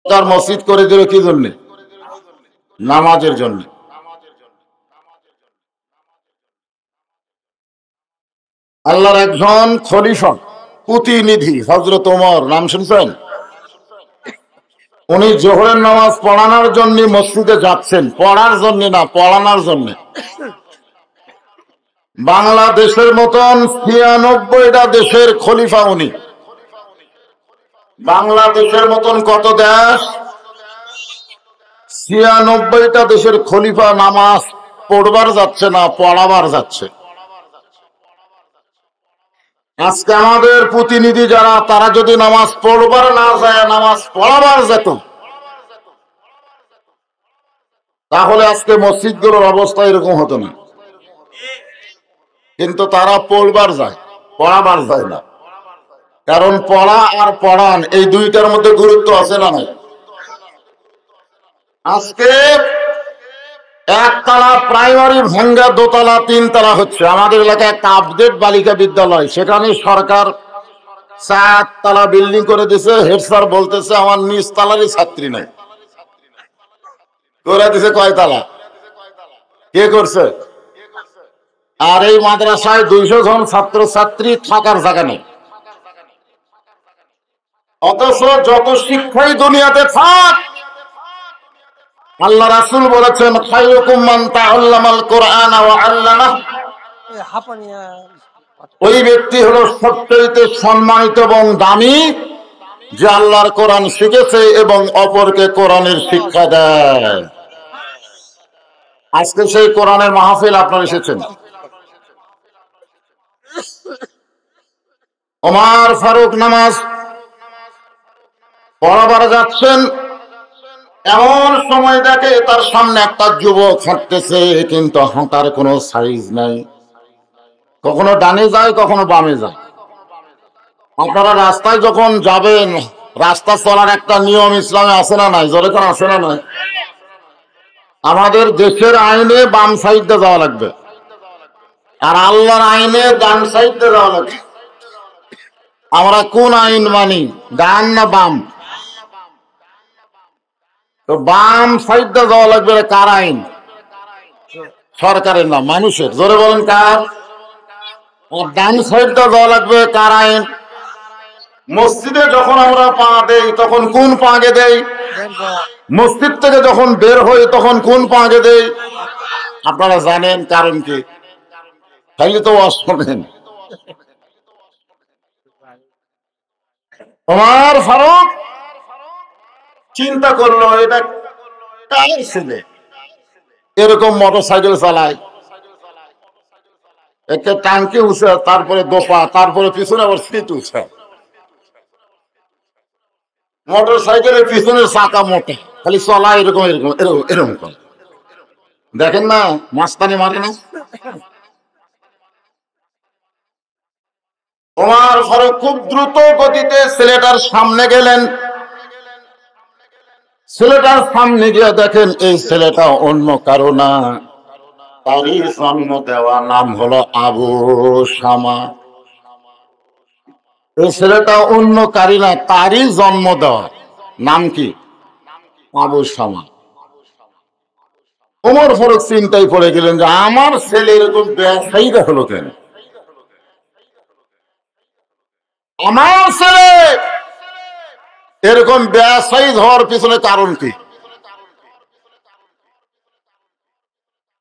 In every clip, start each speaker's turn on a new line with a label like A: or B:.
A: তার মসজিদ করে দিল কি জন্য? নামাজের জন্য। আল্লাহর একজন খলিফা প্রতিনিধি হযরত ওমর, নাম শুনছেন? উনি জোহরের নামাজ পড়ানোর জন্য মসজিদে যাচ্ছেন, পড়ার জন্য না, পড়ানোর জন্য। বাংলাদেশের মতন ৯৬টা দেশের খলিফা উনি। বাংলাদেশের মতন কত দেশ? ৯৬টা দেশের খলিফা নামাজ পড়বার যাচ্ছে না, পড়াবার যাচ্ছে। আজকে আমাদের প্রতিনিধি যারা, তারা যদি নামাজ পড়বার না যায়, নামাজ পড়াবার যেত, তাহলে আজকে মসজিদগুলোর অবস্থা এরকম হতো না। কিন্তু তারা পড়বার যায়, পড়াবার যায় না। কারণ পড়া আর পড়ান এই দুইটার মধ্যে গুরুত্ব আছে না নাই? আজকে একতলা প্রাইমারি ভাঙ্গা দোতলা তিনতলা হচ্ছে। আমাদের এলাকায় একটা আপডেট বালিকা বিদ্যালয়, সেখানে সরকার 4 তলা বিল্ডিং করে দিছে। হেড স্যার বলতেছে আমার নিচ তলারই ছাত্রী নাই। করে দিছে কয়তলা? কে করছে? আর এই মাদ্রাসায় 200 জন ছাত্র ছাত্রী থাকার জায়গা নেই। অথচ যত শিক্ষাই দুনিয়াতে থাক, আল্লাহ রাসূল বলেছেন খায়রুকুম মান তাআল্লামাল কুরআন ওয়া আল্লামাহু, ওই ব্যক্তি হলো সবচেয়ে সম্মানিত এবং দামি যে আল্লাহর কোরআন শিখেছে এবং অপরকে কোরআনের শিক্ষা দেয়। আজকে সেই কোরআনের মাহফিল আপনারা এসেছেন। ওমর ফারুক নামাজ পড়াবার যাচ্ছেন, এমন সময় দেখে তার সামনে একটা যুবক হাঁটতেছে, কিন্তু হাঁটার কোনো সাইজ নাই। কখনো ডানে যায়, কখনো বামে যায়। আপনারা রাস্তায় যখন যাবেন, রাস্তা চলার একটা নিয়ম ইসলামে আছে না নাই? জোরে করে আছে না নাই? আমাদের দেশের আইনে বাম সাইডে যাওয়া লাগবে, আর আল্লাহর আইনে ডান সাইডে যাওয়া লাগবে। আমরা কোন আইন মানি, ডান না বাম? তো বাম সাইডে যাওয়া লাগবে। কার আইন? সরকারের না, মানুষের। জোরে বলেন কার? আর ডান সাইডে যাওয়া লাগবে কার আইন? মসজিদে যখন আমরা পা দেই তখন কোন পা আগে দেই? মসজিদ থেকে যখন বের হই তখন কোন পা আগে দেই? আপনারা জানেন কারণ কি? খালি তো ওয়াজ শোনেন। ওমর ফারুক চিন্তা করলো, এটা কার ছেলে এরকম মোটরসাইকেল চালায়? একটা টাঙ্কি উঠছে, তারপরে দোপা, তারপরে পিছনে আবার সিট উঠছে। মোটর সাইকেলের পিছনের চাকা মোটা, খালি চলা এরকম এরকম এরকম এরকম করে। দেখেন না, মাস্তানি মারে না? ওমর ফারুক খুব দ্রুত গতিতে ছেলেটার সামনে গেলেন। ছেলেটার সামনে গিয়ে দেখেন এই ছেলেটা অন্য কারো না, তারই জন্ম দেওয়া নাম হলো আবু শামা। এই ছেলেটা অন্য কারি না, তারই জন্ম দেওয়া নাম কি? আবু শামা। ওমর ফারুক চিন্তায় পড়ে গেলেন যে আমার ছেলে এরকম ব্যবসায়ীটা হলো কেন? আমার ছেলে এরকম ব্যবসায়ী হওয়ার পিছনে কারণ কি?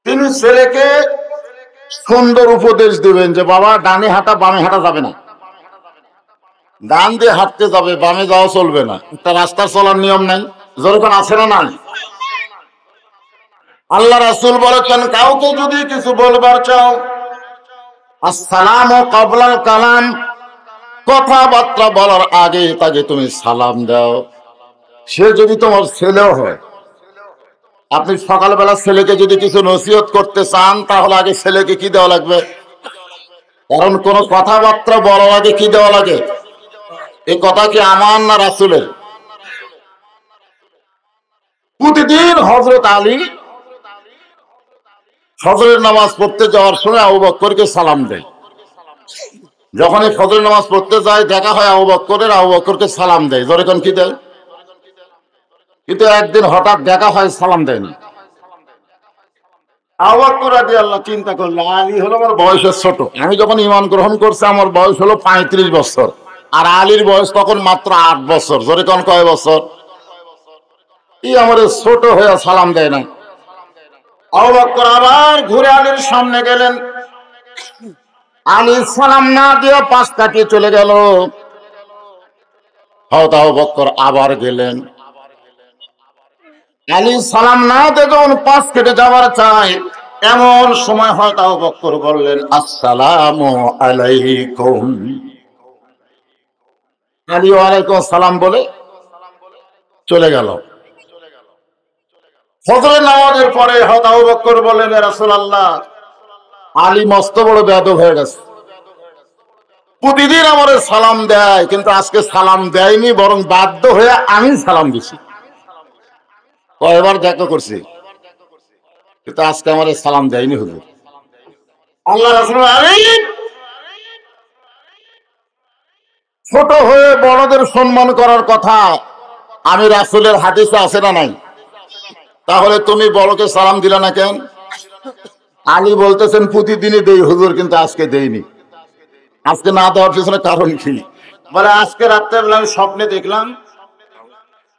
A: তিনি ছেলেকে সুন্দর উপদেশ দিবেন যে বাবা, ডানে হাঁটা বামে হাঁটা যাবে না, ডান দিয়ে হাঁটতে যাবে, বামে যাওয়া চলবে না। একটা রাস্তা চলার নিয়ম নাই। যেরকম আছে না নাই? আল্লাহ রাসূল বলেছেন কাউকে যদি কিছু বলবার চাও, আসসালামু ক্বাবলাল কালাম, কথাবার্তা বলার আগে তাকে তুমি সালাম দাও। সে যদি তোমার ছেলেও হয়, আপনি সকালবেলা ছেলেকে যদি কিছু নসিহত করতে চান, তাহলে আগে ছেলেকে কি দেওয়া লাগবে? কারণ কোন কথাবার্তা বলার আগে কি দেওয়া লাগে? এই কথা কি আমার না রাসূলের? প্রতিদিন হযরত আলী ফজরের নামাজ পড়তে যাওয়ার সময় আবু বকরকে সালাম দেয়। যখনই ফজরের নামাজ পড়তে যায়, দেখা হয় আবু বকরের, আবু বকরকে সালাম দেয়। জোরে কোন কি দেয়? কিন্তু একদিন হঠাৎ দেখা হয়, সালাম দেয়নি। আবু বকর রাদিয়াল্লাহু চিন্তা করলো, আলী হলো আমার বয়সের ছোট। আমি যখন ঈমান গ্রহণ করছি আমার বয়স হলো 35 বছর, আর আলীর বয়স তখন মাত্র 8 বছর। জোরে কোন কয় বছর? আমার ছোট হয়ে সালাম দেয় না। আবু বকর আবার ঘুরে আলীর সামনে গেলেন। আলী সালাম না দিয়ে পাশ কাটিয়ে চলে গেল। হয়তো আবু বকর আবার গেলেন। আলী সালাম না দিয়ে যখন পাশ কেটে যাওয়ার চাই, এমন সময় হয়তো আবু বকর বললেন, আসসালামু আলাইকুম। আলী ওয়ালাইকুম আসসালাম বলে চলে গেল। ফজরের নামাজের পরে হয়তো আবু বকর বললেন, ইয়া রাসূলুল্লাহ, আলী মস্ত বড় বেয়াদব হয়ে গেছে। প্রতিদিন আমার সালাম দেয়, কিন্তু আজকে সালাম দেয়নি, বরং বাধ্য হয়ে আমি সালাম দিছি। কয়বার দেখা করছি, কিন্তু আজকে আমার সালাম দেয়নি হুজুর। আল্লাহ রাসূল, আরে ছোট হয়ে বড়দের সম্মান করার কথা আমি রাসূলের হাদিসে আছে না নাই? তাহলে তুমি বড়কে সালাম দিলা না কেন? আলী বলতেছেন প্রতিদিনই দেই হুজুর, কিন্তু আজকে দেইনি। আজকে না দেওয়ার পিছনে কারণ কি? বলে, আজকে রাত্রে আমি স্বপ্নে দেখলাম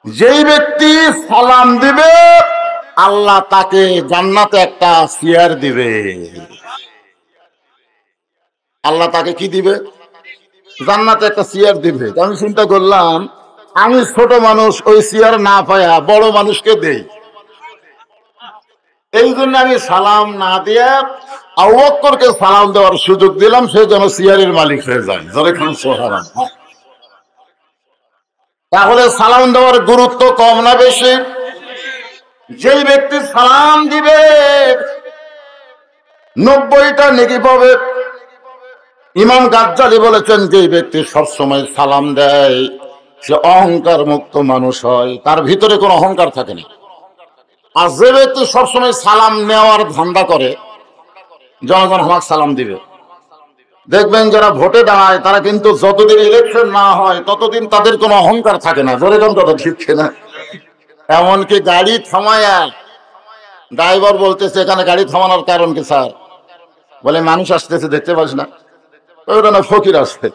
A: যেই ব্যক্তি সালাম দিবে আল্লাহ তাকে জান্নাতে একটা চেয়ার দিবে। আল্লাহ তাকে কি দিবে? জান্নাতে একটা চেয়ার দিবে। আমি চিন্তা করলাম, আমি ছোট মানুষ, ওই চেয়ার না পায়া বড় মানুষকে দেই। এই জন্য আমি সালাম না দিয়ে আবু বকরকে সালাম দেওয়ার সুযোগ দিলাম, সে যেন চেয়ারের মালিক হয়ে যায়। যখন সুবহানাল্লাহ। তাহলে সালাম দেওয়ার গুরুত্ব কম না বেশি? যেই ব্যক্তি সালাম দিবে 90টা নেকি পাবে। ইমাম গাজ্জালী বলেছেন, যে ব্যক্তি সবসময় সালাম দেয় সে অহংকার মুক্ত মানুষ হয়, তার ভিতরে কোনো অহংকার থাকে না। আর যে ব্যক্তি সবসময় সালাম নেওয়ার ধান্দা করে, জনগণ আমাকে সালাম দিবে, দেখবেন যারা ভোটে দাঁড়ায় তারা কিন্তু যতদিন ইলেকশন না হয় ততদিন তাদের কোনো অহংকার থাকে না। জনগণ কথা ঠিক না? এমনকি গাড়ি থামায়া ড্রাইভার বলতেছে, এখানে গাড়ি থামানোর কারণ কি স্যার? বলে, মানুষ আসতেছে দেখতে পাস না? ওটা না, ফকির আসছে।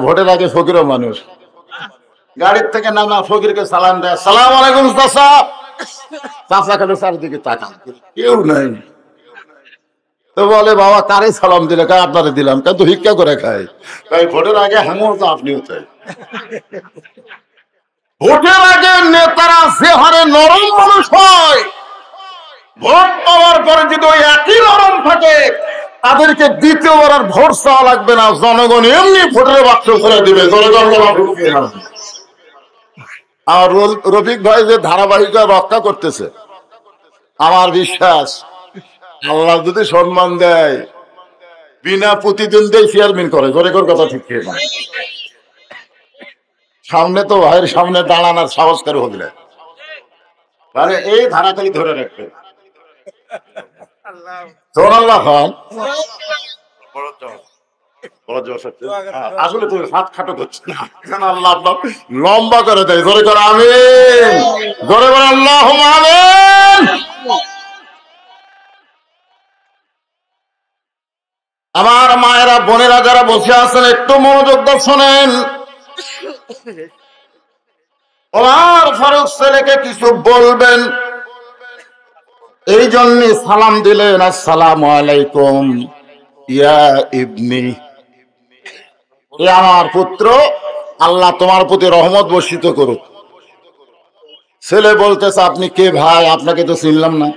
A: ভোটের আগে ফকিরও মানুষ। গাড়ির থেকে নামা ফকিরকে সালাম দেয়, সালাম আলাইকুম চাচা। চাচা খেলে চারিদিকে তাকান, কেউ নাই। তো বলে, বাবা কারে সালাম দিলে? কার আপনারে দিলাম, কিন্তু ভিক্ষা করে খাই। তাই ভোটের আগে হাঙর তো আপনিও তাই। ভোটের আগে নেতারা যে হারে নরম মানুষ হয়, ভোট পাওয়ার পরে যদি ওই একই নরম থাকে, তাদেরকে দ্বিতীয়বার আর ভোট চাওয়া লাগবে না, জনগণ এমনি ভোটের বাক্স করে দিবে। আর রফিক ভাই যে ধারাবাহিকতা রক্ষা করতেছে, আমার বিশ্বাস আল্লাহ যদি সম্মান দেয়, বিনা প্রতিদ্বন্দ্বী চেয়ারম্যান করে। জোরে কোন কথা ঠিক না? সামনে তো ভাইয়ের সামনে দাঁড়ানোর সাহস করে হলে মানে এই ধারাখালি ধরে রাখবে। সোনাল্লাহ খান আসলে তুমি হাত খাটো করছো না, আল্লাহ লম্বা করে দেয়। জোরে করে আমিন, জোরে করে আল্লাহুম্মা আমিন। আমার মায়েরা, বোনেরা যারা বসে আছেন, একটু মনোযোগ দিয়ে শোনেন। ওমর ফারুক ছেলেকে কিছু বলবেন, এই জন্য সালাম দিলেন, আসসালামু আলাইকুম ইয়া ইবনি, এ আমার পুত্র, আল্লাহ তোমার প্রতি রহমত বর্ষিত করুক। ছেলে বলতেছে, আপনি কে ভাই? আপনাকে তো চিনলাম না।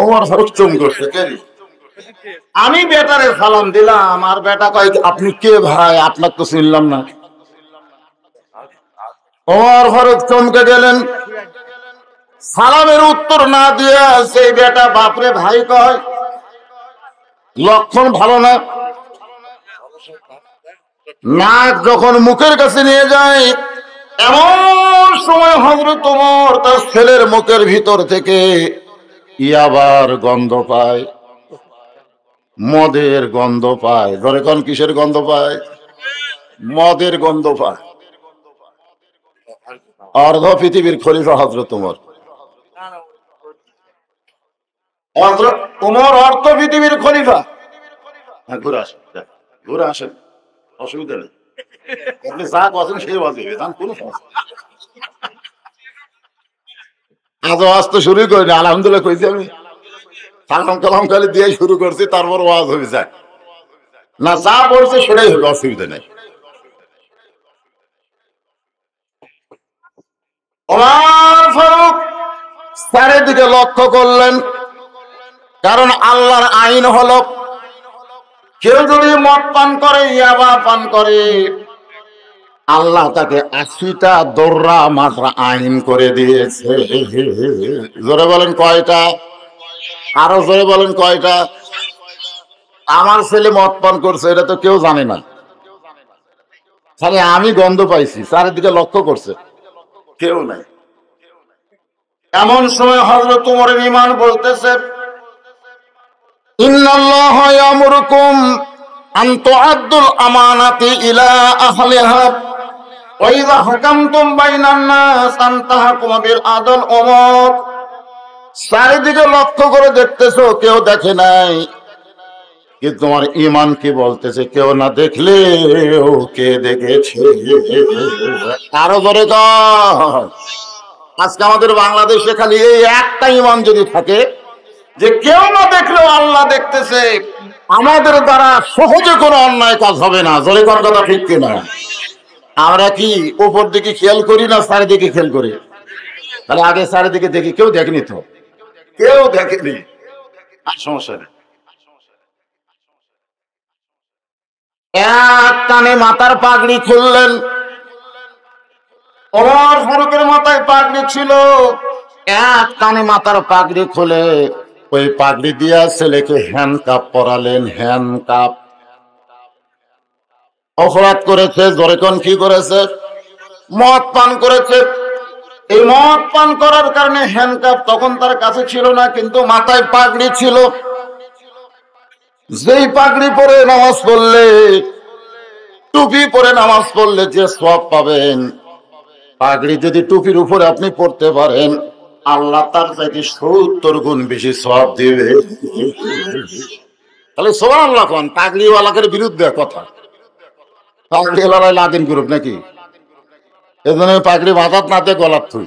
A: ওমর ফারুক চুম করছে, আমি বেটারে সালাম দিলাম, আর বেটা কয়, আপনি কে ভাই? আপনাকে তো চিনলাম না। ওমর ফারুক চমকে গেলেন। সালামের উত্তর না দিয়ে সেই বেটা বাপরে ভাই কয়, লক্ষণ ভালো না। নাক যখন মুখের কাছে নিয়ে যায়, এমন সময় হযরত ওমর তার ছেলের মুখের ভিতর থেকে ইয়াবার গন্ধ পায়, মদের গন্ধ পায়। ধরে কোন কিসের গন্ধ পায়? মদের গন্ধ পায়। অর্ধ পৃথিবীর খলিফা হযরত ওমর। হযরত ওমর অর্ধ পৃথিবীর খলিফা। হ্যাঁ, ঘুরে আসেন, ঘুরে আসেন, অসুবিধা নেই। আপনি যা বলেন সেই বলবে, কোনো সমস্যা। আজ ওয়াজ তো শুরুই করিনি, আলহামদুলিল্লাহ কইছি আমি। সালাম কালাম খালি দিয়ে শুরু করছি, তারপর ওয়াজ হয়ে যায় না। যা বলছে সেটাই হবে, অসুবিধা নেই। ওমর ফারুক চারিদিকে লক্ষ্য করলেন, কারণ আল্লাহর আইন হলো কেউ যদি মদ পান করে, ইয়াবা পান করে, আল্লাহ তাকে 80টা দৌড়া মাত্রা আইন করে দিয়েছে। জোরে বলেন কয়টা? আরো জোরে বলেন কয়টা? আমার ছেলে মদ পান করছে, এটা তো কেউ জানে না, খালি আমি গন্ধ পাইছি, চারিদিকে লক্ষ্য করছে, কেউ নাই। এমন সময় হযরত ওমরের ঈমান বলতেছে, ইন্নাল্লাহা ইয়ামুরুকুম আন তুআদ্দুল আমানাতি ইলা আহলিহা ওয়া ইযা হাকামতুম বাইনান নাস আন তাহকুমু বিল আদল। ওমর, চারিদিকে লক্ষ্য করে দেখতেছো, কেউ দেখে নাই, কিন্তু তোমার ঈমান কি বলতেছে কেউ না দেখলেও কে দেখেছে। আরো ধরে কর। আজকে আমাদের বাংলাদেশে খালি এই একটা ঈমান যদি থাকে যে কেউ না দেখলেও আল্লাহ দেখতেছে, আমাদের দ্বারা সহজে কোনো অন্যায় কাজ হবে না। জোরে কোন কথা ঠিক কিনা? আমরা কি উপর দিকে খেয়াল করি না চারিদিকে খেয়াল করি? তাহলে আগে চারিদিকে দেখি, কেউ দেখেনি তো, কেউ দেখেনি, আর সমস্যা নেই। এক টানে মাথার পাগড়ি খুললেন। ওমর ফারুকের মাথায় পাগড়ি ছিল, এক টানে মাথার পাগড়ি খুলে ওই পাগড়ি দিয়া ছেলেকে হ্যান্ডকাপ পরালেন। হ্যান্ডকাপ। অপরাধ করেছে, জোরে কোন কি করেছে? মদ পান করেছে। এই মদ পান করার কারণে হ্যান্ডকাপ তখন তার কাছে ছিল না, কিন্তু মাথায় পাগড়ি ছিল। যেই পাগড়ি পরে নামাজ পড়লে, টুপি পরে নামাজ পড়লে যে সওয়াব পাবেন, পাগড়ি যদি টুপির উপরে আপনি পড়তে পারেন, আল্লাহ তার চাইতে 70 গুণ বেশি সওয়াব দিবে। তাহলে সুবহানাল্লাহ কোন। পাগড়িওয়ালাদের বিরুদ্ধে কথা, পাগড়িওয়ালা লাদিন গ্রুপ নাকি? এজন্য পাগড়ি মাথাত না দিয়ে গলার থুই।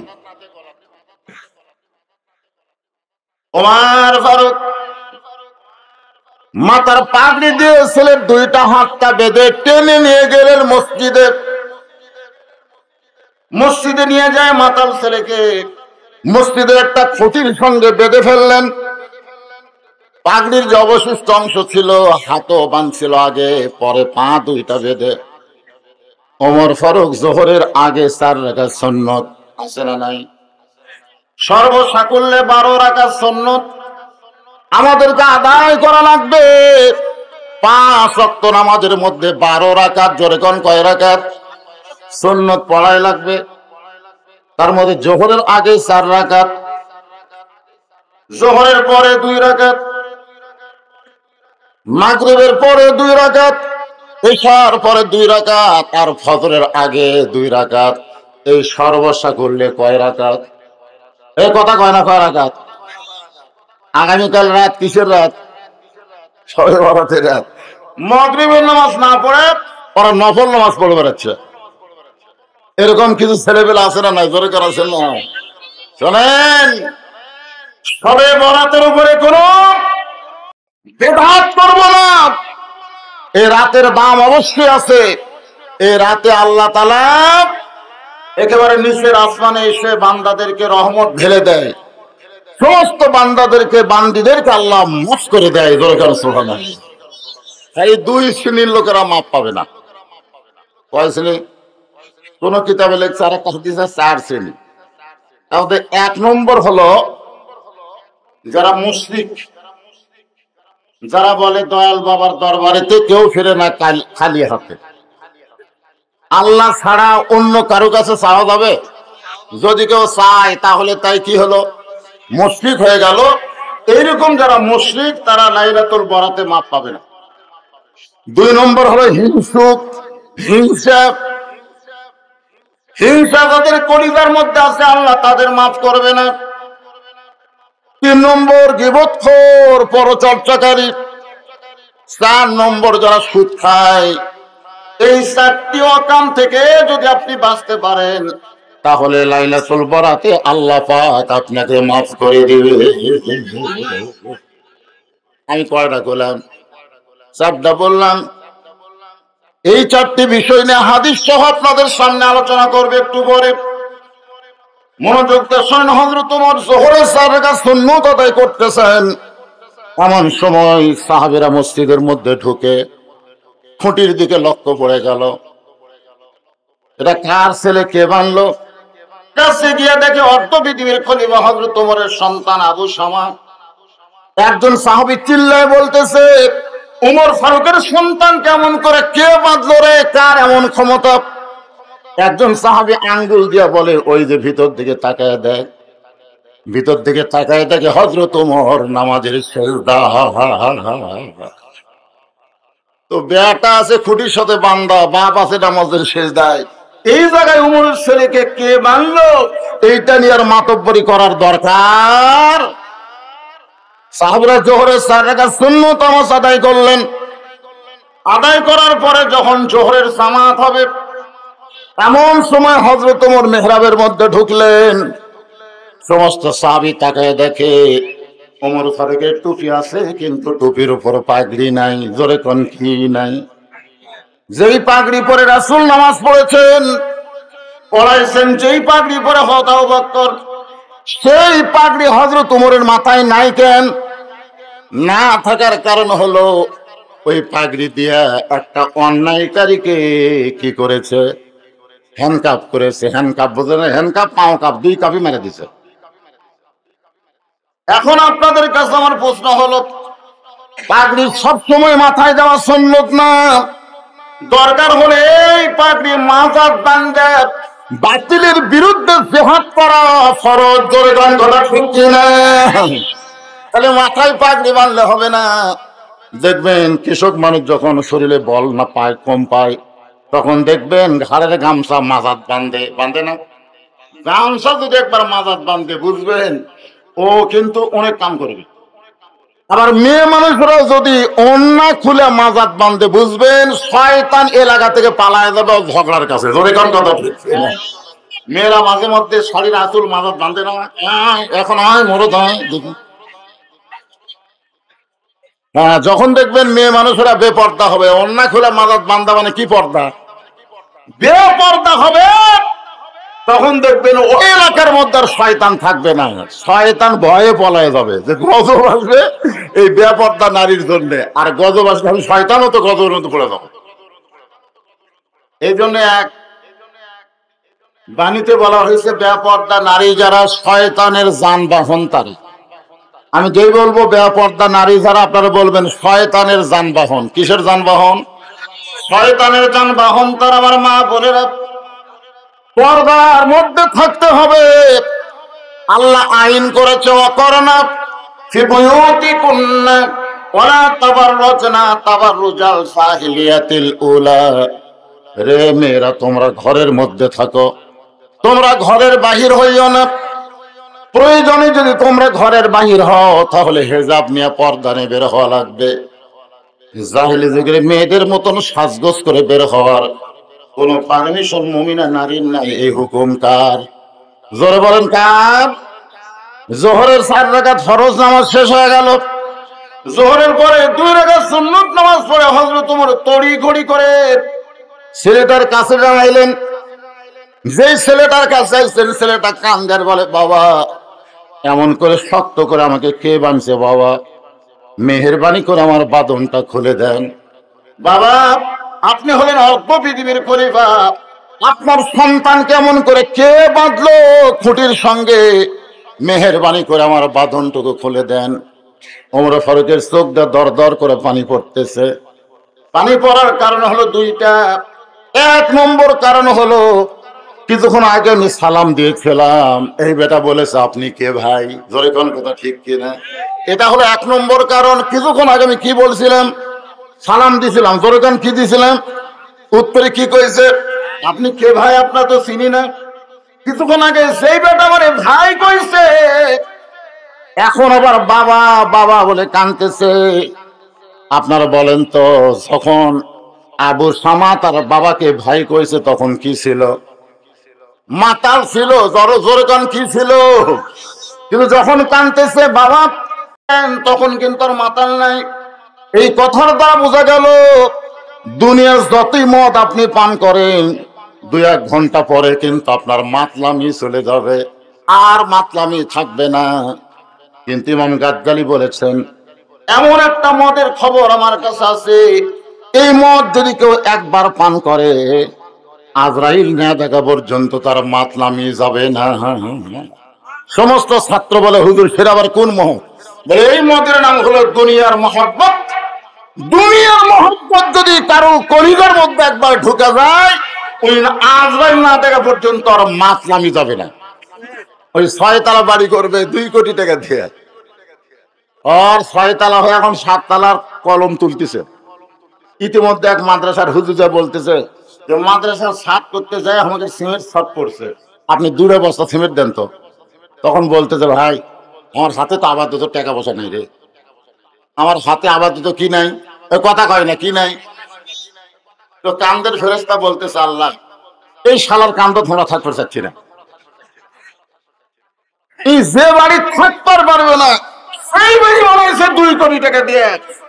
A: ওমর ফারুক মাথার পাগড়ি দিয়ে ছেলের দুইটা হাতটা বেঁধে টেনে নিয়ে গেলেন মসজিদে। মসজিদে নিয়ে যায় মাতাল ছেলেকে, মসজিদের একটা খুঁটির সঙ্গে বেঁধে ফেললেন। পাগড়ির যে অবশিষ্ট অংশ ছিল, হাতও বাঁধছিল আগে, পরে পা দুইটা বেঁধে ওমর ফারুক জোহরের আগে 4 রাকাত সুন্নত আছে না নাই? সর্বসাকুল্যে 12 রাকাত সুন্নত আমাদেরকে আদায় করা লাগবে। 5 ওয়াক্ত নামাজের মধ্যে 12 রাকাত, জোরে কোন কয় রাকাত সুন্নত পড়াই লাগবে। তার মধ্যে জোহরের আগে 4 রাকাত, জোহরের পরে 2 রাকাত, মাগরিবের পরে 2 রাকাত, ইশার পরে 2 রাকাত, আর ফজরের আগে 2 রাকাত। এই সর্বসাকুল্যে কয় রাকাত? এই কথা কয় না, কয় রাকাত? আগামীকাল রাত কিসের রাত? শবে বরাতের রাত। মাগরিবের নামাজ না পড়ে ওরা নফল নামাজ পড়ে বেড়াচ্ছে। এরকম কিছু ছেলেবেলা আছে না নাই? জোরে করা আছে না? শোনেন, শবে বরাতের উপরে কোন বেদাত করবো না। এই রাতের দাম অবশ্যই আছে। এই রাতে আল্লাহ তাআলা একেবারে নিচের আসমানে এসে বান্দাদেরকে রহমত ঢেলে দেয়, সমস্ত বান্দাদেরকে, বান্দীদেরকে আল্লাহ মাফ করে দেয়। দরকার সুবহানাল্লাহ। এই 2 শ্রেণীর লোকেরা মাফ পাবে না। কয় শ্রেণী? কোন কিতাবে লেখছে আর একটা হাদিসে 4 শ্রেণী। তাহলে 1 নম্বর হলো যারা মুশরিক, যারা বলে দয়াল বাবার দরবারেতে কেউ ফিরে না খালি হাতে। আল্লাহ ছাড়া অন্য কারো কাছে চাওয়া যাবে? যদি কেউ চায় তাহলে তাই কি হলো? মুশরিক হয়ে গেল। এইরকম যারা মুশরিক তারা লাইলাতুল বরাতে মাপ পাবে না। 2 নম্বর হলো হিংসুক, হিংসা। হিংসা যাদের কলিজার মধ্যে আছে আল্লাহ তাদের মাফ করবে না। 3 নম্বর গীবতখোর, পরচর্চাকারী। 4 নম্বর যারা সুদ খায়। এই 4টি অকাম থেকে যদি আপনি বাঁচতে পারেন তাহলে লাইলাতুল বরাতে আল্লাহ পাক আপনাকে মাফ করে দিবে। আমি কয়টা বললাম? 4টা বললাম। এই 4টি বিষয় নিয়ে হাদিস সহ আপনাদের সামনে আলোচনা করবে একটু পরে। মনোযোগ দিয়ে শুনুন। হযরত ওমর যোহরের 4 রাকাত সুন্নত আদায় করতেছেন, এমন সময় সাহাবীরা মসজিদের মধ্যে ঢুকে খুঁটির দিকে লক্ষ্য পড়ে গেল। এটা কার ছেলে, কে বানলো? কাছে গিয়ে দেখে অর্ধ পৃথিবীর খলিফা হযরত ওমরের সন্তান আবু শামা। একজন সাহাবী চিল্লায় বলতেছে, ওমর ফারুকের সন্তান কেমন করে, কে বাঁধলো রে, কার এমন ক্ষমতা? একজন সাহাবী আঙ্গুল দিয়ে বলে, ওই যে ভিতর দিকে তাকায় দেয়। ভিতর দিকে তাকায় দেখে হযরত ওমর নামাজের সেজদা। তো বেটা আছে খুঁটির সাথে বান্দা, বাপ আছে নামাজের সেজদায়। এই জায়গায় উমরের ছেলেকে কে বানলো, এইটা নিয়ে আর মাতব্বরি করার দরকার। সাহাবীরা যোহরের 4 রাকাত সুন্নত নামাজ আদায় করলেন। আদায় করার পরে যখন যোহরের জামাত হবে, এমন সময় হযরত ওমর মেহরাবের মধ্যে ঢুকলেন। সমস্ত সাহাবী তাকায় দেখে ওমর ফারুকের টুপি আছে, কিন্তু টুপির উপর পাগড়ি নাই। জোরে কোন কি নাই? যেই পাগড়ি পরে রাসূল নামাজ পড়েছেন, পড়াইছেন, যেই পাগড়ি পরে হযরত আবু বকর, সেই পাগড়ি হযরত ওমরের মাথায় নাই। কেন না থাকার কারণ হলো ওই পাগড়ি দিয়া একটা অন্যায়কারীকে কি করেছে, হ্যান্ডকাপ করেছে। হ্যান্ডকাপ বোঝে না? হ্যান্ডকাপ, পাও কাপ, 2 কাপই মেরে দিছে। এখন আপনাদের কাছে আমার প্রশ্ন হলো, পাগড়ি সবসময় মাথায় দেওয়া সুন্নত না? দরকার হলে এই পাগড়ি মাথার বাঁধে বাতিলের বিরুদ্ধে জিহাদ করা ফরজ। জোরে গান কথা ঠিক কিনা? তাহলে মাথায় পাগড়ি বাঁধলে হবে না। দেখবেন কৃষক মানুষ যখন শরীরে বল না পায়, কম পায়, তখন দেখবেন ঘাড়ের গামছা মাজাত বাঁধে, বাঁধে না? গামছা যদি একবার মাজাত বাঁধে বুঝবেন ও কিন্তু অনেক কাম করবে। আবার মেয়ে মানুষরা যদি অন্যায় খুলে মাজাত বাঁধে বুঝবেন শয়তান এলাকা থেকে পালায় যাবে ঝগড়ার কাছে। জোরে কোন কথা? মেয়েরা মাঝে মধ্যে শাড়ির আঁচল মাজাত বাঁধে না? এখন আয় মরদ হয় দেখুন। হ্যাঁ, যখন দেখবেন মেয়ে মানুষেরা বেপর্দা হবে, অন্যায় খুলে মাজাত বাঁধা মানে কি পর্দা? বেপর্দা হবে, তখন দেখবেন ওই এলাকার মধ্যে আর শয়তান থাকবে না। শয়তান ভয়ে পলায় যাবে যে গজব আসবে এই বেপর্দা নারীর জন্য, আর গজব আসবে আমি শয়তানও তো গজবের মধ্যে পড়ে যাবো। এই জন্য এক বাণীতে বলা হয়েছে, বেপর্দা নারী যারা শয়তানের যানবাহন তারা। আমি যেই বলবো বেপর্দা নারী যারা, আপনারা বলবেন শয়তানের যানবাহন। কিসের যানবাহন? শয়তানের যানবাহন তারা। আমার মা বোনেরা, পর্দার মধ্যে থাকতে হবে। আল্লাহ আইন করেছে, অকরনা ফি বুয়ুতিকুন্না ওয়ালা তাবাররাজনা তাবাররুজাল জাহিলিয়াতিল উলা। রে মেয়েরা, তোমরা ঘরের মধ্যে থাকো, তোমরা ঘরের বাহির হইও না। প্রয়োজনে যদি তোমরা ঘরের বাহির হও তাহলে হেজাব নিয়ে পর্দা নিয়ে বের হওয়া লাগবে। জাহিলি যুগের মেয়েদের মতন সাজগোজ করে বের হওয়ার কোন পারমিশন মুমিনা নারীর নাই। এই হুকুম কার? জোরে বলেন কার? যোহরের 4 রাকাত ফরজ নামাজ শেষ হয়ে গেল। যোহরের পরে 2 রাকাত সুন্নত নামাজ পড়ে হযরত ওমর তড়ি ঘড়ি করে ছেলেটার কাছে দাঁড়াইলেন। যেই ছেলেটার কাছে আইছেন, ছেলেটা কান্দার বলে, বাবা এমন করে শক্ত করে আমাকে কে বানছে? বাবা মেহেরবানি করে আমার বাঁধনটা খুলে দেন। বাবা আপনি হলেন অল্প পৃথিবীর খলিফা, আপনার সন্তান কেমন করে কে বাঁধলো খুঁটির সঙ্গে? মেহেরবানি করে আমার বাঁধনটুকু খুলে দেন। ওমর ফারুকের চোখ দিয়ে দর দর করে পানি পড়তেছে। পানি পড়ার কারণ হলো 2টা। 1 নম্বর কারণ হলো কিছুক্ষণ আগে আমি সালাম দিয়েছিলাম, এই বেটা বলেছে আপনি কে ভাই? জোরে কোন কথা ঠিক কিনা? এটা হলো 1 নম্বর কারণ। কিছুক্ষণ আগে আমি কি বলছিলাম? সালাম দিছিলাম। জোরে কোন কি দিছিলাম? উত্তরে কি কইছে? আপনি কে ভাই? আপনার তো চিনি না। কিছুক্ষণ আগে সেই বেটা আমারে ভাই কইছে, এখন আবার বাবা বাবা বলে কাঁদতেছে। আপনারা বলেন তো, যখন আবু সামা তার বাবাকে ভাই কইছে তখন কি ছিল? মাতাল ছিল। জোরে জোরে কান কি ছিল? কিন্তু যখন কাঁদতেছে বাবা, তখন কিন্তু আর মাতাল নাই। এই কথার দ্বারা বোঝা গেল, দুনিয়ার যতই মদ আপনি পান করেন, 2-1 ঘন্টা পরে কিন্তু আপনার মাতলামি চলে যাবে, আর মাতলামি থাকবে না। কিন্তু ইমাম গাজ্জালী বলেছেন, এমন একটা মদের খবর আমার কাছে আছে, এই মদ যদি কেউ একবার পান করে, আজরাইল না দেখা পর্যন্ত তার মাতলামি যাবে না। সমস্ত ছাত্র বলে, হুজুর সেটা আবার কোন মহৎ? বলে এই মদের নাম হলো দুনিয়ার মহব্বত। দুনিয়ার মহব্বত যদি কারো কলিজার মধ্যে একবার ঢুকে যায়, ওই আজরাইল না দেখা পর্যন্ত আর মাতলামি যাবে না। ওই 6 তলা বাড়ি করবে 2 কোটি টাকা দিয়ে, আর 6 তলা হয়ে এখন 7 তলার কলম তুলতেছে। ইতিমধ্যে এক মাদ্রাসার হুজুর বলতেছে যে মাদ্রাসার ছাদ করতে যায় আমাদের সিমেন্ট শর্ট পড়ছে, আপনি 2 বস্তা সিমেন্ট দেন তো। তখন বলতেছে, ভাই আমার হাতে তো আপাতত টাকা পয়সা নেই রে, আমার হাতে আপাতত কি নাই? ওই কথা কয় না, কি নাই? তো কান্দের ফেরেশতা বলতেছে, আল্লাহ এই শালার কান্দ তোমরা থাকতে চাচ্ছি না। এই যে বাড়ি থাকতে পারবে না সেই বাড়ি বানাইছে 2 কোটি টাকা দিয়ে,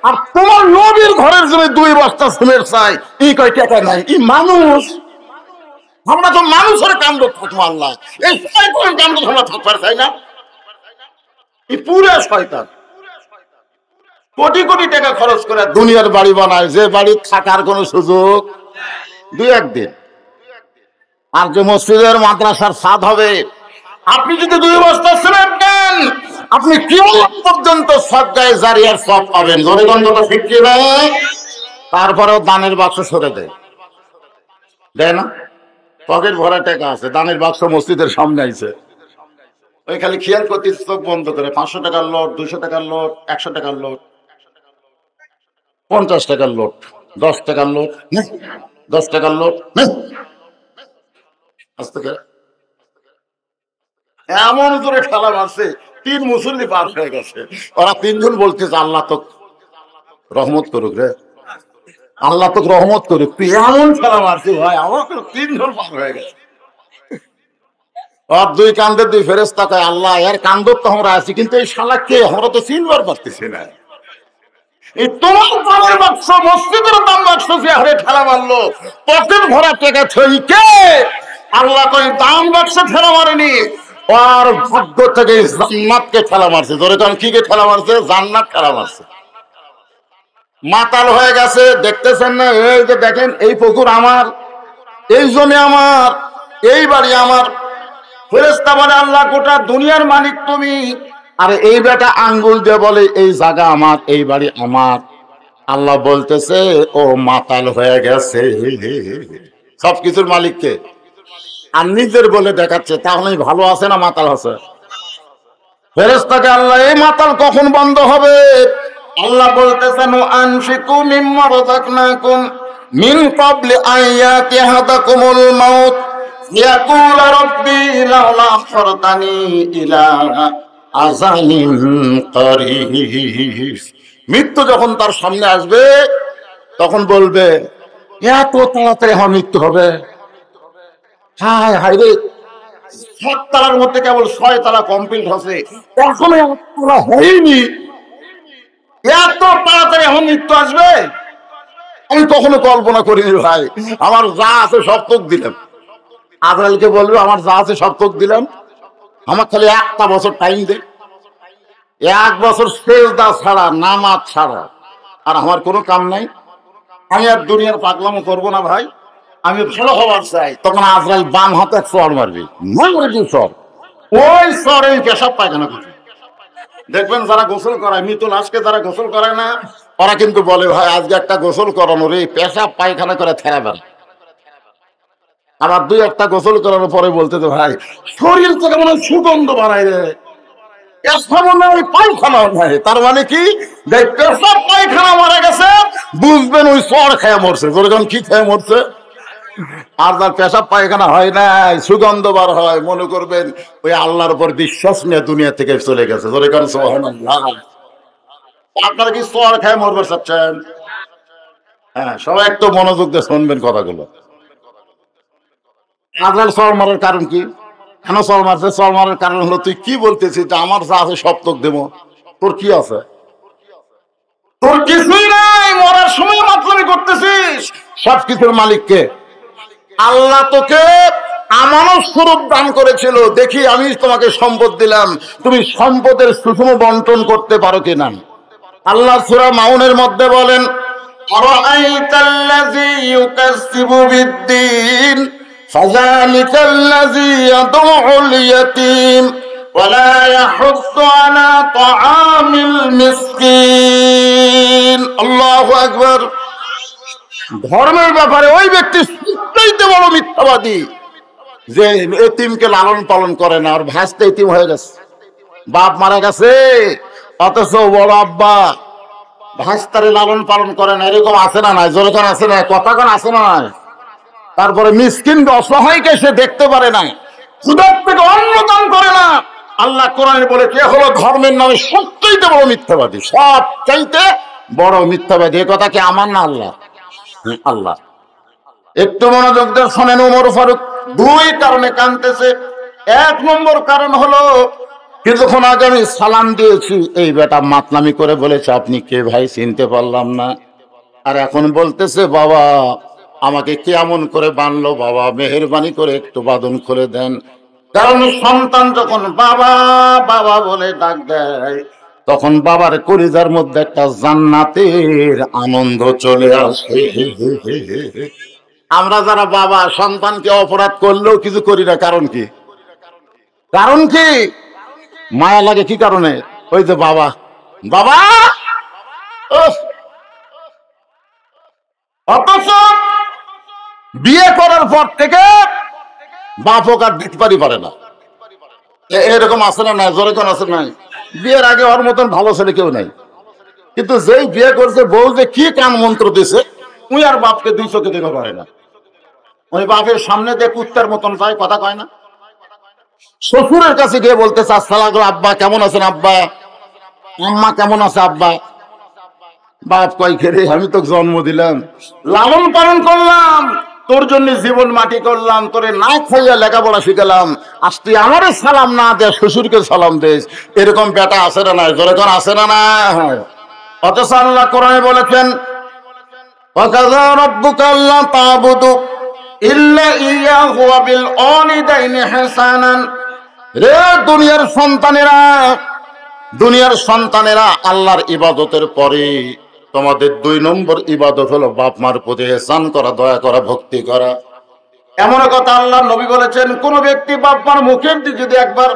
A: আর তোমার নবীর ঘরের জন্য 2 বস্তা সিমেন্ট চাই, এই কয় টাকা নাই। এই মানুষ, আমরা তো মানুষের কান্দ থাকবো, আল্লাহ এই শয়তানের কান্দ তোমরা থাকতে চাই না। এই পুরো শয়তান কোটি কোটি টাকা খরচ করে দুনিয়ার বাড়ি বানায়, যে বাড়ি থাকার কোনো সুযোগ 2-1 দিন। আর যে মসজিদের মাদ্রাসার ছাদ হবে, আপনি যদি 2 বস্তা সিমেন্ট দেন, আপনি কিয়ামত পর্যন্ত সদকায়ে জারিয়ার সওয়াব পাবেন। জোরে গন্ধটা ঠিক কি না? তারপরেও দানের বাক্স সরে দেয়, দেয় না? পকেট ভরা টাকা আছে, দানের বাক্স মসজিদের সামনে আইছে, ওই খালি খেয়াল করতে চোখ বন্ধ করে 500 টাকার নোট, 200 টাকার নোট, 100 টাকার নোট, 50 টাকার নোট, 10 টাকার নোট, 10 টাকার নোট, আস্তে করে এমন জোরে ঠেলা মারছে 3 মুসল্লি পার হয়ে গেছে। ওরা 3 জন বলতেছে, আল্লাহ তো রহমত করুক রে, আল্লাহ তো রহমত করুক, তুই এমন ঠেলা মারছিস ভাই, আমার 3 জন পার হয়ে গেছে। আর 2 কান্দের 2 ফেরেশতা কয়, আল্লাহ এর কান্দর তো আমরা আছি, কিন্তু এই শালা কে? আমরা তো চিনবার পারতেছি না। এই তোমার দামের বাক্স, মসজিদের দাম বাক্স যে হারে ঠেলা মারলো, পকেট ভরা টাকা ছই কে? আল্লাহ কই দাম বাক্স ঠেলা মারেনি, আর ভাগ্য থেকে জান্নাতকে ঠেলা মারছে। ধরে তখন কি কে ঠেলা মারছে? জান্নাত ঠেলা মারছে। মাতাল হয়ে গেছে, দেখতেছেন না? এই যে দেখেন, এই পুকুর আমার, এই জমি আমার, এই বাড়ি আমার। ফেরেশতা বলে, আল্লাহ গোটা দুনিয়ার মালিক তুমি। আর এই বেটা আঙ্গুল দিয়ে বলে, এই জায়গা আমার, এই বাড়ি আমার। আল্লাহ বলতেছে, ও মাতাল হয়ে গেছে, সবকিছুর মালিককে আর নিজের বলে দেখাচ্ছে। তাহলে ভালো আছে না মাতাল আছে? ফেরেশতাকে আল্লাহ, এই মাতাল কখন বন্ধ হবে? আল্লাহ বলতেছেন, আনফিকু মিম্মা রাযাকনাকুম মিন ক্বাবলি আইয়াতি আহাদাকুমুল মাউত ইয়াকুল রাব্বি লাউলা আখরতানি ইলা আযালিন কারীব। মৃত্যু যখন তার সামনে আসবে, তখন বলবে, এত তাড়াতাড়ি আমার মৃত্যু হবে? হায় হায় রে, 7 তলার মধ্যে কেবল 6 তলা কমপ্লিট হচ্ছে, এখনো 1 তলা হয়নি, এত তাড়াতাড়ি এখন মৃত্যু আসবে? আমি কখনো কল্পনা করিনি ভাই। আমার যা আছে সব তোক দিলাম। আজরাইলকে বলবে, আমার যা আছে সব তোক দিলাম, আমার খালি 1টা বছর টাইম দে। 1 বছর সেজদা ছাড়া, নামাজ ছাড়া আর আমার কোনো কাম নাই। আমি আর দুনিয়ার পাগলামো করবো না ভাই, আমি ভালো হওয়ার চাই। তখন আজরাইল বাম হাতে চড় মারবি, চড়, ওই চড় এই পেশাব পায়খানা করবে। দেখবেন যারা গোসল করায়, মৃত লাশকে যারা গোসল করায় না, ওরা কিন্তু বলে, ভাই আজকে একটা গোসল করানো রে, পেশাব পায়খানা করে থেরা বেড়া। আবার 2-1টা গোসল করানোর পরে বলতে, তো ভাই শরীর থেকে মনে হয় সুগন্ধ বানায় রে, পায়খানাও নাই। তার মানে কি? পেশাব পায়খানা মারা গেছে, বুঝবেন ওই চড় খেয়ে মরছে। যেরকম কি খেয়ে মরছে? আর তার পেশাব পায়খানা হয় নাই, সুগন্ধ বার হয়, মনে করবেন ওই আল্লাহর উপর বিশ্বাস নিয়ে দুনিয়া থেকে চলে গেছে। ধরে কারণ সুবহানাল্লাহ। আপনারা কি সর খায় মরবে চাচ্ছেন? হ্যাঁ, সবাই একটু মনোযোগ দিয়ে শুনবেন কথাগুলো। আজরাইল সর মারার কারণ কি? কেন সর মারছে? সর মারার কারণ হলো, তুই কি বলতেছিস যে আমার যা আছে সব তোকে দেবো? তোর কি আছে? তোর কিছুই নাই, মরার সময় মাতলামি করতেছিস। সবকিছুর মালিককে আল্লাহ তোকে আমানত স্বরূপ দান করেছিল। দেখি আমি তোমাকে সম্পদ দিলাম, তুমি সম্পদের সুষম বন্টন করতে পারো কিনা। আল্লাহ সূরা মাউনের মধ্যে বলেন, আরাআইতাল্লাযী ইউকাজ্জিবু বিদ্দীন ফাযালিকাল্লাযী ইয়াদউল ইয়াতীম ওয়া লা ইয়াহুদ্দু আলা তাআমিল মিসকিন। আল্লাহু আকবার। ধর্মের ব্যাপারে ওই ব্যক্তি সবচেয়ে বড় মিথ্যাবাদী যে এতিমকে লালন পালন করে না। আর ভাসতে এতিম হয়ে গেছে, বাপ মারা গেছে, অথচ বড় আব্বা ভাস্তারে লালন পালন করে না। এরকম আছে না নাই? জোরে কান আছে না? কথা কান আছে না নাই? তারপরে মিসকিন অসহায়কে সে দেখতে পারে না, ক্ষুধার থেকে অন্ন দান করে না। আল্লাহ কোরআনে বলে কে হলো ধর্মের নামে সবচাইতে বড় মিথ্যাবাদী, সবচাইতে বড় মিথ্যাবাদী। এ কথা কি আমার না আল্লাহ? আল্লাহ। একটু মনোযোগ দিয়ে শোনেন। ওমর ফারুক দুই কারণে কাঁদতেছে। এক নম্বর কারণ হলো, কিছুক্ষণ আগে আমি সালাম দিয়েছি, এই বেটা মাতলামি করে বলেছে আপনি কে ভাই, চিনতে পারলাম না। আর এখন বলতেছে বাবা আমাকে কেমন করে বানলো, বাবা মেহেরবানি করে একটু বাঁধন খুলে দেন। কারণ সন্তান যখন বাবা বাবা বলে ডাক দেয়, তখন বাবার কলিজার মধ্যে একটা জান্নাতের আনন্দ চলে আসে। আমরা যারা বাবা সন্তানকে অপরাধ করলেও কিছু করি না, কারণ কি? কারণ কি? মায়া লাগে। কি কারণে? ওই যে বাবা বাবা। অথচ বিয়ে করার পর থেকে বাপ হোক আর দিতে পারে না। এরকম আছে না? নাই? জোরে কোন আছে নাই? বিয়ের আগে ওর মতন ভালো ছেলে কেউ নাই, কিন্তু যেই বিয়ে করছে বউ যে কি কান মন্ত্র দিছে, উই আর বাপকে দুই চোখে দেখতে পারে না। ওই বাপের সামনে দিয়ে কুত্তার মতন যায়, কথা কয় না। শ্বশুরের কাছে গিয়ে বলতেছে আসসালামু আব্বা কেমন আছেন আব্বা, আম্মা কেমন আছে আব্বা। বাপ কয় খেরে আমি তো জন্ম দিলাম, লালন পালন করলাম, তোর জন্য জীবন মাটি করলাম, তোরে না খাইয়া লেখাপড়া শিখালাম, আজ তুই আমারে সালাম না দে শ্বশুরকে সালাম দিস। এরকম বেটা আছে না নাই? জোরে কোন আছে না না? অথচ আল্লাহ কোরআনে বলেছেন ওয়াকাযা রাব্বুকা আল্লা তা'বুদু ইল্লা ইয়্যাহু ওয়া বিল ওয়ালিদাইনি ইহসানান। রে দুনিয়ার সন্তানেরা আল্লাহর ইবাদতের পরে তোমাদের দুই নম্বর ইবাদত হলো বাপ মার প্রতি ইহসান করা, দয়া করা, ভক্তি করা। এমন কথা আল্লাহ নবী বলেছেন, কোন ব্যক্তি বাপ মার মুখের দিকে যদি একবার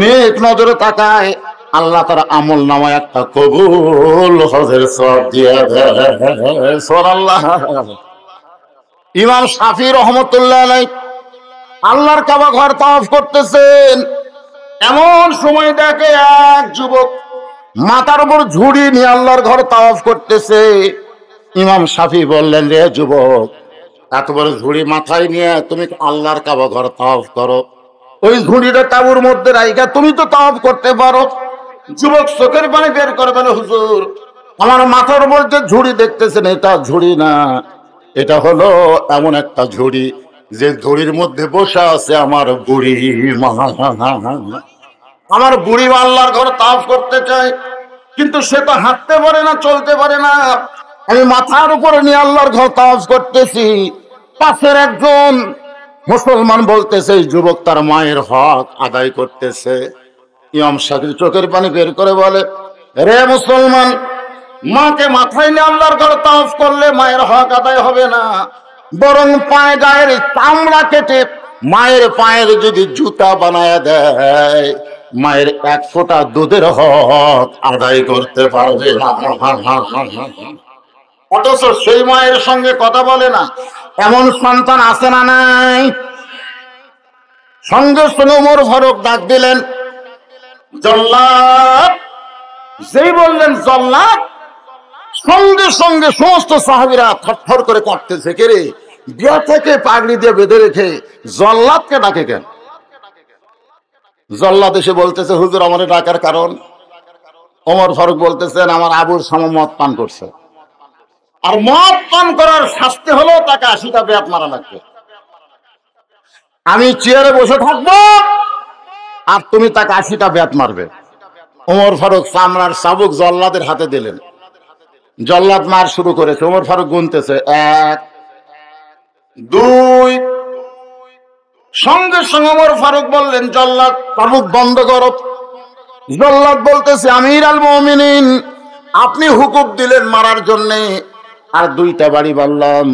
A: নেক নজরে তাকায়, আল্লাহ তার আমল নামায় একটা কবুল হজের সওয়াব দিয়ে দেয়। সুবহানাল্লাহ। ইমাম শাফি রহমতুল্লাহ আলাইহি আল্লাহর কাবা ঘর তাওয়াফ করতেছেন, এমন সময় দেখে এক যুবক মাথার উপর ঝুড়ি নিয়ে আল্লাহর ঘর তাওয়াফ করতেছে। ইমাম শাফি বললেন, রে যুবক, এত বড় ঝুড়ি মাথায় নিয়ে তুমি আল্লাহর কাবা ঘর তাওয়াফ করো, ওই ঝুড়িটা তাঁবুর মধ্যে রাইখা তুমি তো তাওয়াফ করতে পারো। যুবক চোখের পানি বের করে বলে, হুজুর আমার মাথার উপর যে ঝুড়ি দেখতেছেন এটা ঝুড়ি না, এটা হলো এমন একটা ঝুড়ি যে ঝুড়ির মধ্যে বসে আছে আমার বুড়ি মা। আমার বুড়ি মা আল্লাহর ঘর তাওয়াফ করতে চায়, কিন্তু সে তো হাঁটতে পারে না, চলতে পারে না। আমি মাথার উপরে নিয়ে আল্লাহর ঘর তাওয়াফ করতেছি। পাশের একজন মুসলমান বলতেছে এই যুবক তার মায়ের হক আদায় করতেছে। ইমাম শাফি চোখের পানি বের করে বলে, রে মুসলমান, মাকে মাথায় নিয়ে আল্লাহর ঘর তাওয়াফ করলে মায়ের হক আদায় হবে না, বরং পায়ে গায়ের চামড়া কেটে মায়ের পায়ের যদি জুতা বানায় দেয়, মায়ের এক ফোঁটা দুধের হক আদায় করতে পারবে না। অথচ সেই মায়ের সঙ্গে কথা বলে না, এমন সন্তান আছে না নাই? সঙ্গে সঙ্গে ওমর ফারুক ডাক দিলেন, জল্লাদ। যেই বললেন জল্লাদ, সঙ্গে সঙ্গে সমস্ত সাহাবীরা থরথর করে কাঁপতেছে। কে রে? বিয়া থেকে পাগড়ি দিয়ে বেঁধে রেখে জল্লাদকে ডাকে কেন? জল্লাদ এসে বলতেছে, হুজুর আমারে ডাকার কারণ? ওমর ফারুক বলতেছেন, আমার আবুর সম মদ পান করছে, আর মদ পান করার শাস্তি হলো তাকে 80টা বেত মারা লাগবে। আমি চেয়ারে বসে থাকবো আর তুমি তাকে 80টা বেত মারবে। ওমর ফারুক চামড়ার চাবুক জল্লাদের হাতে দিলেন। জল্লাদ মার শুরু করেছে। ওমর ফারুক গুনতেছে, 1 2। সঙ্গে সঙ্গে ওমর ফারুক বললেন, জল্লাদ চাবুক বন্ধ করো। জল্লাদ বলতেছে, আমির আল মুমিনিন, আপনি হুকুম দিলেন মারার জন্যে, আর 2টা বাড়ি বললাম,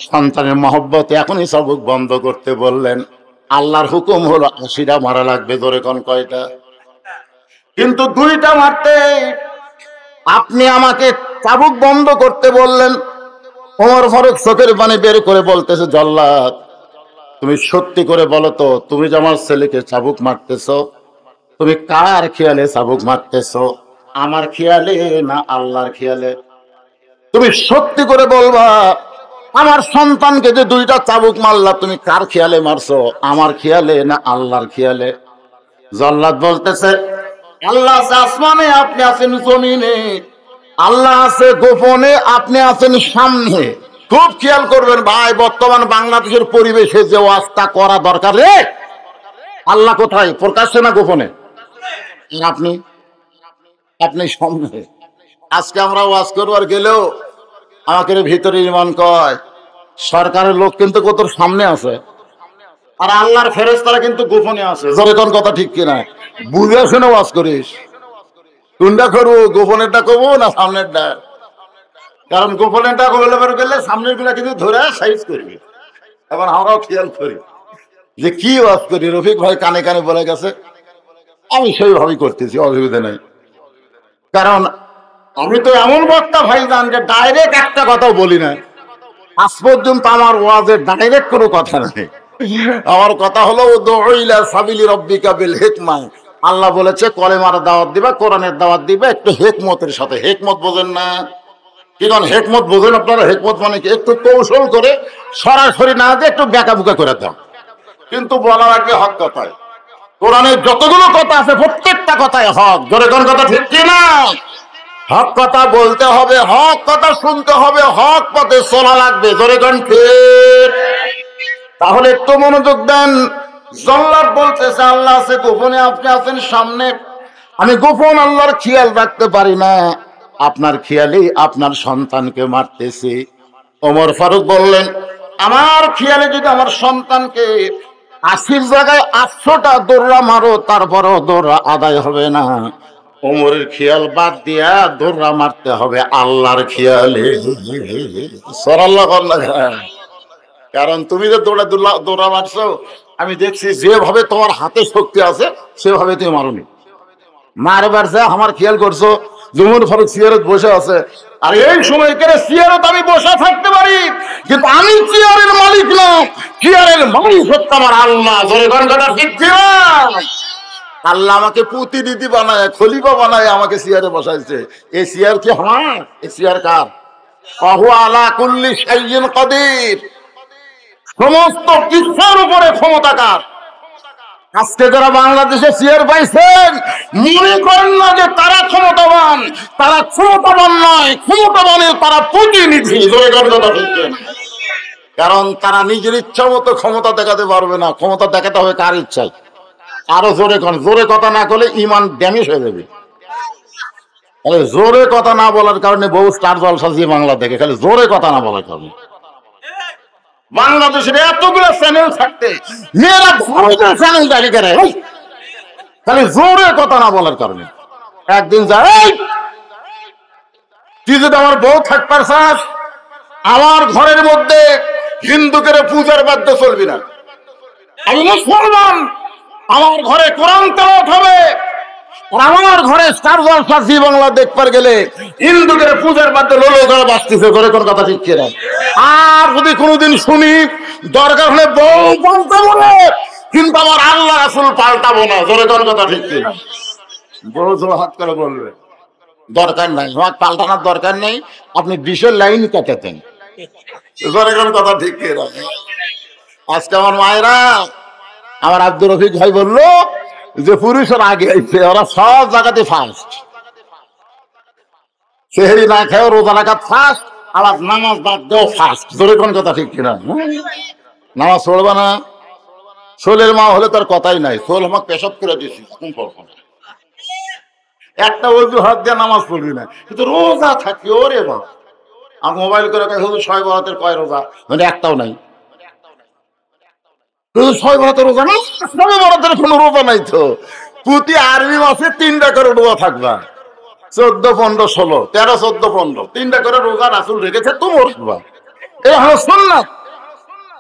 A: সন্তানের মহব্বতে এখনই চাবুক বন্ধ করতে বললেন। আল্লাহর হুকুম হলো 80টা মারা লাগবে। ধরে কোন কয়টা? কিন্তু 2টা মারতে আপনি আমাকে চাবুক বন্ধ করতে বললেন। ওমর ফারুক চোখের পানি বের করে বলতেছে, জল্লাদ তুমি সত্যি করে বলো তো, তুমি যে আমার ছেলেকে চাবুক মারতেছো, তুমি কার খেয়ালে চাবুক মারতেছো? আমার খেয়ালে না আল্লাহর খেয়ালে? তুমি সত্যি করে বলবা, আমার সন্তানকে যে 2টা চাবুক মারলা, তুমি কার খেয়ালে মারছো? আমার খেয়ালে না আল্লাহর খেয়ালে? জল্লাদ বলতেছে, আল্লাহ আছে আসমানে, আপনি আছেন জমিনে। আল্লাহ আছে গোপনে, আপনি আছেন সামনে। খুব খেয়াল করবেন ভাই, বর্তমান বাংলাদেশের পরিবেশে যে ওয়াজটা করা দরকার রে, আল্লাহ কোথায়, প্রকাশ্যে না গোপনে? আপনি আপনি সামনে। আজকে আমরা ওয়াজ করবার গেলেও আমাকে ভিতরে ইমান কয়, সরকারের লোক কিন্তু কত সামনে আছে, আর আল্লাহর ফেরেশতারা কিন্তু গোপনে আছে। যখন কথা ঠিক কিনা বুঝে শুনে ওয়াজ করিস। কোনটা করবো, গোপনেরটা করবো না সামনেরটা? কারণ গোপনেরটা গেলে সামনের গুলা কিন্তু ধরে সাইজ করবি। এখন আমরাও খেয়াল করি যে কি ওয়াজ করি। রফিক ভাই কানে কানে বলে গেছে, আমি সেইভাবেই করতেছি, অসুবিধা নেই। কারণ আমি তো এমন বক্তা ভাইজান যে ডাইরেক্ট একটা কথাও বলি না। আজ পর্যন্ত আমার ওয়াজে ডাইরেক্ট কোনো কথা নেই। আমার কথা হলো, উদউইলা সাবিলি রাব্বিকা বিল হিকমা। আল্লাহ বলেছে কলেমার দাওয়াত দিবা, কোরআনের দাওয়াত দিবা, একটু হিকমতের সাথে। হিকমত বোঝেন না? কি কোন হিকমত বোঝেন আপনারা? হিকমত মানে কি? একটু কৌশল করে, সরাসরি না দিয়ে একটু বেঁকা বুকা করে দাও, কিন্তু বলার আগে হক কথায়। কোরআনের যতগুলো কথা আছে প্রত্যেকটা কথায় হক। জোরে কোন কথা ঠিক কিনা? হক কথা বলতে হবে, হক কথা শুনতে হবে, হক পথে চলা লাগবে। জোরে কোন ঠিক? তাহলে একটু মনোযোগ দেন। জল্লাদ বলতেছে, আল্লাহ আছে গোপনে, আপনি আছেন সামনে। আমি গোপন আল্লাহর খেয়াল রাখতে পারি না, আপনার খেয়ালেই আপনার সন্তানকে মারতেছি। ওমর ফারুক বললেন, আমার খেয়ালে যদি আমার সন্তানকে 80 জায়গায় 800টা দৌড়া মারো, তারপরও দৌড়া আদায় হবে না। ওমরের খেয়াল বাদ দিয়া দৌড়া মারতে হবে আল্লাহর খেয়ালে। কারণ তুমি যে দৌড়া মারছো, আমি দেখছি যেভাবে তোমার হাতে শক্তি আছে সেভাবে তুমি মারোনি। মারবার যা আমার খেয়াল করছো, ওমর ফারুক চেয়ারে বসে আছে, আর এই সময় করে চেয়ারে আমি বসে থাকতে পারি, কিন্তু আমি চেয়ারের মালিক না, চেয়ারের মালিক হচ্ছে আমার আল্লাহ। ঠিক না? আল্লাহ আমাকে প্রতিনিধি বানায়, খলিফা বানায় আমাকে চেয়ারে বসাইছে। এই চেয়ার কি আমার? এই চেয়ার কার? ওয়া আলা কুল্লি শাইইন কাদির। সমস্ত কিছুর উপরে ক্ষমতা কার? আজকে যারা বাংলাদেশে চেয়ার পাইছেন, মনে করেন না যে তারা ক্ষমতাবান। তারা ক্ষমতাবান নয়, ক্ষমতাবানের তারা প্রতিনিধি। কারণ তারা নিজের ইচ্ছা মতো ক্ষমতা দেখাতে পারবে না, ক্ষমতা দেখাতে হবে কার ইচ্ছায়। আরো জোরে করেন, জোরে কথা না করলে ইমান ড্যামেজ হয়ে যাবে। তাহলে জোরে কথা না বলার কারণে বহু স্টার জলসা দিয়ে বাংলা দেখে, খালি জোরে কথা না বলার কারণে। বাংলাদেশের এতগুলো চ্যানেল থাকতে মেয়েরা ভারতের চ্যানেল দেখে করে, খালি জোরে কথা না বলার কারণে। একদিন যায়, তুই যদি আমার বউ থাকবার চাস, আমার ঘরের মধ্যে হিন্দুকে পূজার বাদ্য চলবি না। আমি মুসলমান, আমার ঘরে কোরআন তেলাওয়াত হবে, আর আমার ঘরে স্টার জলসা জি বাংলা দেখবার গেলে হিন্দুদের পূজার বাদ্য লোলো করে বাঁচতেছে। করে কোন কথা ঠিক কিনা? আর যদি কোনোদিন শুনি দরকার হলে বউ পাল্টাবো না, কিন্তু আমার আল্লাহ রাসূল পাল্টাবো না। জোরে কোন কথা ঠিক কিনা? বউ জোর হাত করে বলবে, দরকার নাই, আমার পাল্টানোর দরকার নেই। আপনি 20 লাইন কেটে দেন, জোরে কোন কথা ঠিক কিনা? আজকে আমার মায়েরা, আমার আব্দুর রফিক ভাই বললো যে পুরুষের আগে আইছে, ওরা সব জায়গাতে ফার্স্ট। সেহেরি না খেয়েও রোজা রাখা ফার্স্ট, আবার নামাজ বাদ দেও ফার্স্ট। জোরে কোন কথা ঠিক কিনা? নামাজ পড়বে না, সোলের মা হলে তার কথাই নাই। সোল আমাকে পেশাব করে দিয়েছি, একটা অজুহাত দিয়ে নামাজ পড়বি না, কিন্তু রোজা থাকি। ওরে বাবা, আর মোবাইল করে ছয় বরাতের কয় রোজা, মানে একটাও নাই। ছয় বরাতের রোজা না, ছয় বরাতের কোনো রোজা নাই তো। প্রতি আরবি মাসে 3টা করে রোজা থাকবা, 14, 15, 16, 13, 14, 15, 3টা করে রোজা রাসূল রেখেছে, তুমি রাখবা। এটা হলো সুন্নাত।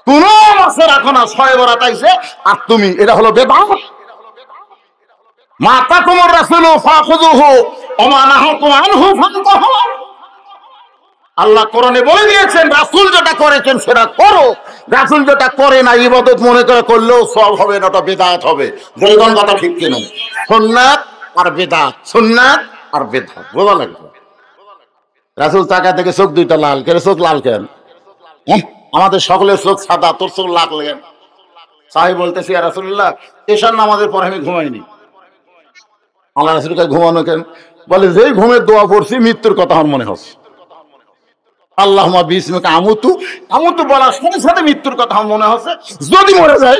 A: কোন মাসে রাখো না, ছয় বরাত আইছে আর তুমি, এটা হলো বেদাত। মাতা কুমুর রাসূলু ফাখুযুহু ওয়া মা নাহাকুম আনহু ফান্তাহু। আল্লাহ কোরআনে বলে দিয়েছেন, রাসূল যেটা করেছেন সেটা করো। রাসূল যেটা করে না, ইবাদত মনে করে করলেও সওয়াব হবে না, ওটা বিদআত হবে। বলবেন কথা ঠিক কিনা? সুন্নাত আর বিদআত, সুন্নাত আর বিদআত বোঝা লাগবে। রাসূল তাকা থেকে চোখ দুইটা লাল, কেন চোখ লাল কেন? আমাদের সকলের চোখ সাদা, তোর চোখ লাল কেন? সাহেব বলতেছি, ইয়া রাসূলুল্লাহ, এশার নামাজের পর আমি ঘুমাইনি। আল্লাহ রাসূলকে ঘুমানো কেন? বলে যেই ঘুমের দোয়া পড়ছি মৃত্যুর কথা আমার মনে হচ্ছে। আল্লাহুম্মা বিসমিকা আমুতু, আমুতু বলার সাথে সাথে মৃত্যুর কথা আমার মনে হচ্ছে। যদি মরে যাই,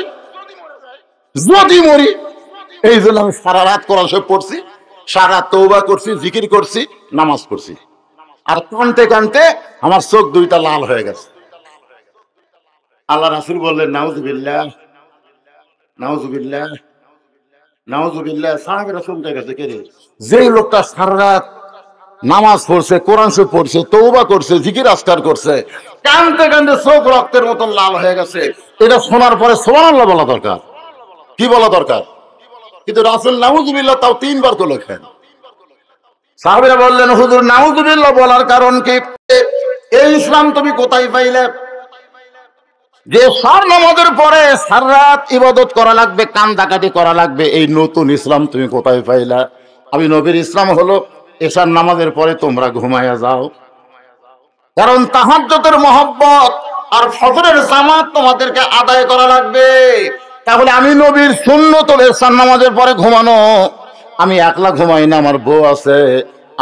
A: যদি মরি, এই জন্য আমি সারা রাত কোরআন শরীফ পড়ছি, সারা রাত তওবা করছি, জিকির করছি, নামাজ পড়ছি, আর কানতে কানতে আমার চোখ দুইটা লাল হয়ে গেছে। আল্লাহ রাসূল বললেন, নাউযুবিল্লাহ, নাউযুবিল্লাহ, নাউযুবিল্লাহ। সাহাবীরা শুনতে গেছে, কে রে? যেই লোকটা সারা রাত নামাজ পড়ছে, কোরআন শরীফ পড়ছে, তওবা করছে, জিকির আজকার করছে, কানতে কানতে চোখ রক্তের মতন লাল হয়ে গেছে, এটা শোনার পরে সুবহানাল্লাহ বলা দরকার। কি বলা দরকার? কিন্তু রাসূল নাউযুবিল্লাহ তাও 3 বার করে লেখেন। সাহাবীরা বললেন, হুজুর নাউযুবিল্লাহ বলার কারণ কি? এই ইসলাম তুমি কোথায় পাইলে যে সব নামাজের পরে সারা রাত ইবাদত করা লাগবে, কান ডাকাতি করা লাগবে? এই নতুন ইসলাম তুমি কোথায় পাইলা? আমি নবীর ইসলাম হলো এশার নামাজের পরে তোমরা ঘুমাইয়া যাও, কারণ তাহাজ্জুদের মহব্বত আর ফজরের জামাত তোমাদেরকে আদায় করা লাগবে। তাহলে আমি নবীর সুন্নত হলো এশার নামাজের পরে ঘুমানো। আমি একলা ঘুমাই না, আমার বউ আছে,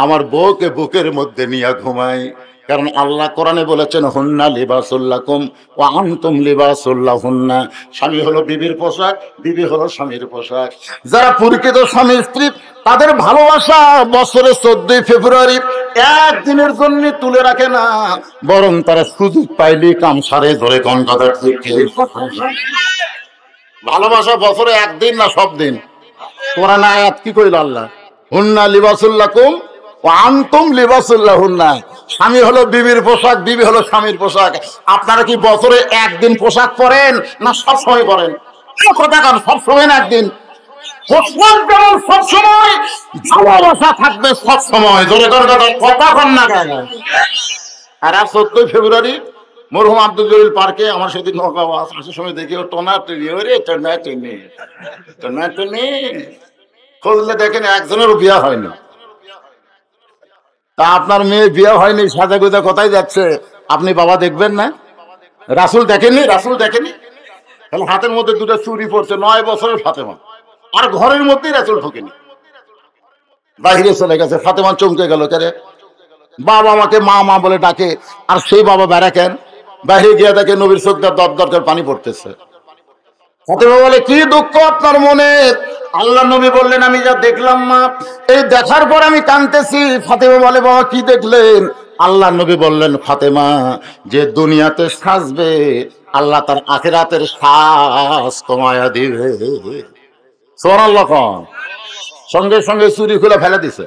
A: আমার বউকে বুকের মধ্যে নিয়ে ঘুমাই। কারণ আল্লাহ কোরআনে বলেছেন, হুন্না লিবাসুল লাকুম ওয়া আনতুম লিবাসুল লাহুন্না। স্বামী হলো বিবির পোশাক, বিবি হলো স্বামীর পোশাক। যারা প্রকৃত স্বামী স্ত্রী, তাদের ভালোবাসা বছরের 14 ফেব্রুয়ারি একদিনের জন্য তুলে রাখে না, বরং তারা সুযোগ পাইলে কাম সারে। ধরে কোন কথা ঠিক? ভালোবাসা বছরে একদিন না সব দিন। কোরআন আয়াত কি কইল আল্লাহ? হুন্না লিবাসুল লাকুম ওয়া আনতুম লিবাসুল লাহুন্না। স্বামী হলো বিবির পোশাক, বিবি হলো স্বামীর পোশাক। আপনারা কি বছরে একদিন পোশাক পরেন না সব সময় পরেন? কথা কান, সব সময় না একদিন। পোশাক যেমন সব সময়, ভালোবাসা থাকবে সব সময়। ধরে কথা কন না কেন? আর 14 ফেব্রুয়ারি মরহুম আব্দুল জলিল পার্কে আমার সেদিন আসার সময় দেখি ও টোনা টেনে, ওরে টোনা টেনে, টোনা টেনে। খুঁজলে দেখেন একজনেরও বিয়া হয়নি। তা আপনার মেয়ে বিয়ে হয়নি, সাজা গোজা কোথায় যাচ্ছে? আপনি বাবা দেখবেন না? রাসূল দেখেননি? রাসূল দেখেনি? তাহলে হাতের মধ্যে 2টা চুরি পড়ছে, 9 বছরের ফাতেমা, আর ঘরের মধ্যেই রাসূল ঢোকেনি, বাহিরে চলে গেছে। ফাতেমা চমকে গেল, কেন বাবা আমাকে মা মা বলে ডাকে, আর সেই বাবা বেড়া কেন? বাহিরে গিয়ে দেখে নবীর চোখ দিয়ে দর দর করে পানি পড়তেছে। ফাতেমা বলে, কি দুঃখ আপনার মনে? আল্লাহ নবী বললেন, আমি যা দেখলাম মা, এই দেখার পর আমি কাঁদতেছি। ফাতেমা বলে, বাবা কি দেখলেন? আল্লাহ নবী বললেন, ফাতেমা, যে দুনিয়াতে সাজবে আল্লাহ তার আখিরাতের সাজ কমায়া দিবে। সুবহানাল্লাহ। সঙ্গে সঙ্গে চুরি খুলে ফেলে দিছে।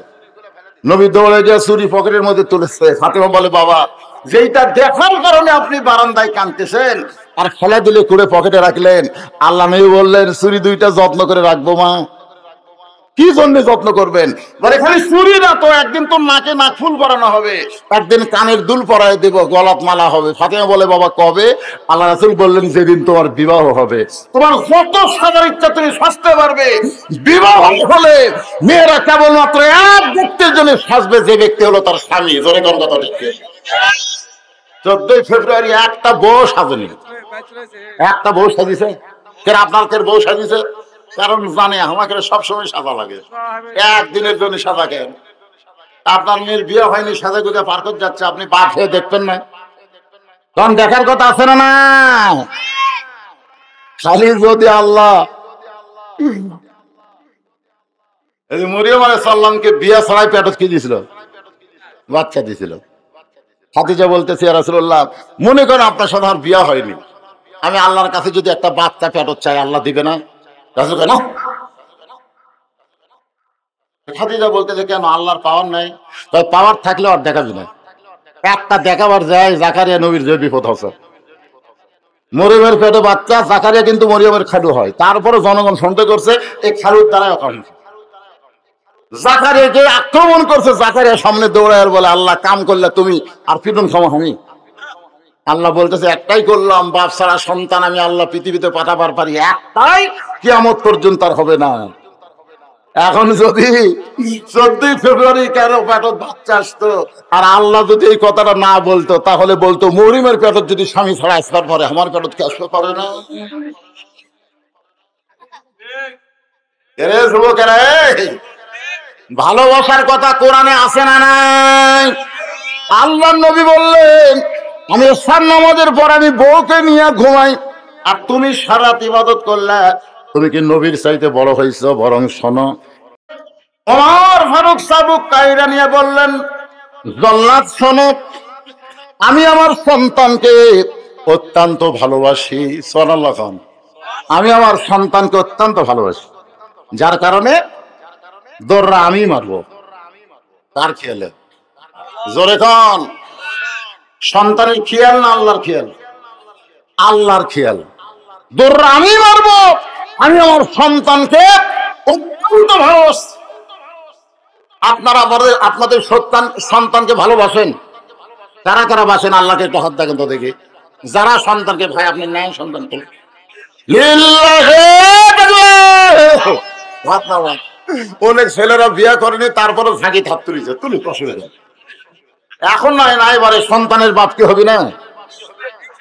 A: নবী দৌড়ে গিয়ে চুরি পকেটের মধ্যে তুলেছে। ফাতেমা বলে, বাবা যেইটা দেখার কারণে আপনি বারান্দায় কাঁদতেছেন আর ফেলে দিলে কুড়ে পকেটে রাখলেন, আল্লাহ নবী বললেন, চুরি 2টা যত্ন করে রাখবো মা। কি জন্য যত্ন করবেন? বলে, খালি চুরি না তো, একদিন তোর নাকে নাকফুল পরানো হবে, একদিন কানের দুল পরায় দেব, গলাত মালা হবে। ফাতেমা বলে, বাবা কবে? আল্লাহ রাসূল বললেন, যেদিন তোমার বিবাহ হবে। তোমার যত সাজার ইচ্ছা তুমি সাজতে পারবে। বিবাহ হলে মেয়েরা কেবলমাত্র এক ব্যক্তির জন্য সাজবে, যে ব্যক্তি হলো তার স্বামী। জোরে কোন কথা ঠিক? 14 ফেব্রুয়ারি একটা বউ সাজেনি, একটা বউ সাজিছে। কেন আপনার কেন বউ সাজিছে? কারণ জানে আমাকে সবসময় সাজা লাগে, একদিনের জন্য সাজা। কেন আপনার মেয়ের বিয়ে হয়নি, সাজা গুজা পার করে যাচ্ছে, আপনি বাপ হয়ে দেখবেন না? তখন দেখার কথা আছে না? না, খালি যদি আল্লাহ মরিয়ম আলাইহিস সালামকে বিয়ে ছাড়াই পেটত কি দিয়েছিল? বাচ্চা দিয়েছিল। খাদিজা বলতেছে, ইয়া রাসূলুল্লাহ, মনে করেন আপনার সাথে আমার বিয়ে হয়নি, আমি আল্লাহর কাছে যদি একটা বাচ্চা পেটত চাই, আল্লাহ দিবে না? রাসূল কেন? খাদিজা বলতেছে, কেন আল্লাহর পাওয়ার নাই? তাই পাওয়ার থাকলে আর দেখাবি না, একটা দেখাবার যায় জাকারিয়া নবীর যে বিপদ হচ্ছে। মরিয়মের পেটে বাচ্চা, জাকারিয়া কিন্তু মরিয়মের খালু হয়, তারপরে জনগণ সন্দেহ করছে এই খালুর দ্বারাই অকাম। জাকারিয়াকে আক্রমণ করছে, জাকারিয়া সামনে দৌড়ায় বলে, আল্লাহ কাম করলে তুমি আর ফিরুন ক্ষমা আমি। আল্লাহ বলতেছে, একটাই করলাম, বাপ ছাড়া সন্তান আমি আল্লাহ পৃথিবীতে পাঠাবার পারি, একটাই, কিয়ামত পর্যন্ত আর হবে না। এখন যদি 14 ফেব্রুয়ারি কারো পেটত বাচ্চা আসতো আর আল্লাহ যদি এই কথাটা না বলতো, তাহলে বলতো মরিয়মের পেটত যদি স্বামী ছাড়া আসবার পরে আমার পেটত কি আসতে পারে না? যুবকেরা, ভালোবাসার কথা কোরআনে আছে না নাই? আল্লাহ নবী বললেন, আমি এশার নামাজের পর আমি বউকে নিয়ে ঘুমাই, আর তুমি সারা রাত ইবাদত করলে, তুমি কি নবীর চাইতে বড় হয়েছো? বরং শোনো, ওমর ফারুক সাবুক কায়রা নিয়ে বললেন, জল্লাদ শোনো, আমি আমার সন্তানকে অত্যন্ত ভালোবাসি। সুবহানাল্লাহ খান, আমি আমার সন্তানকে অত্যন্ত ভালোবাসি, যার কারণে দৌড়া আমি মারবো। তার খেয়ালে জোরে খান, সন্তানের খেয়াল না আল্লাহর খেয়াল? আল্লাহর খেয়াল। দৌড়া আমি মারবো, আমি আমার সন্তানকে অত্যন্ত ভালোবাসি। আপনারা আপনাদের সন্তানকে ভালোবাসেন? কারা কারা বাসেন? আল্লাহকে একটু হাত দেখেন তো দেখি। যারা সন্তানকে, ভাই আপনি নেন সন্তানকে, অনেক ছেলেরা বিয়ে করেনি, তারপরে ঝাঁকি থাপ তুলিছে, তুলি অসুবিধা। এখন নয় না, এবারে সন্তানের বাপ কি হবে না?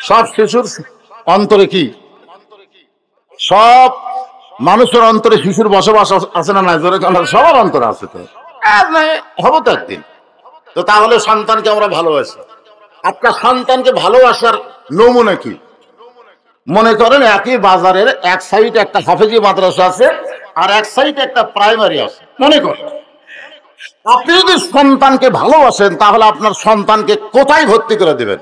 A: সব শিশুর অন্তরে কি, সব মানুষের অন্তরে শিশুর বসবাস আছে না? নাই, জোরে সবার অন্তরে আছে। তো হবো তো একদিন। তো তাহলে সন্তানকে আমরা ভালোবাসি। আপনার সন্তানকে ভালোবাসার নমুনা কি? মনে করেন একই বাজারের এক সাইডে একটা হাফেজি মাদ্রাসা আছে, আর এক সাইডে একটা প্রাইমারি আছে। মনে করেন আপনি যদি সন্তানকে ভালোবাসেন, তাহলে আপনার সন্তানকে কোথায় ভর্তি করে দিবেন?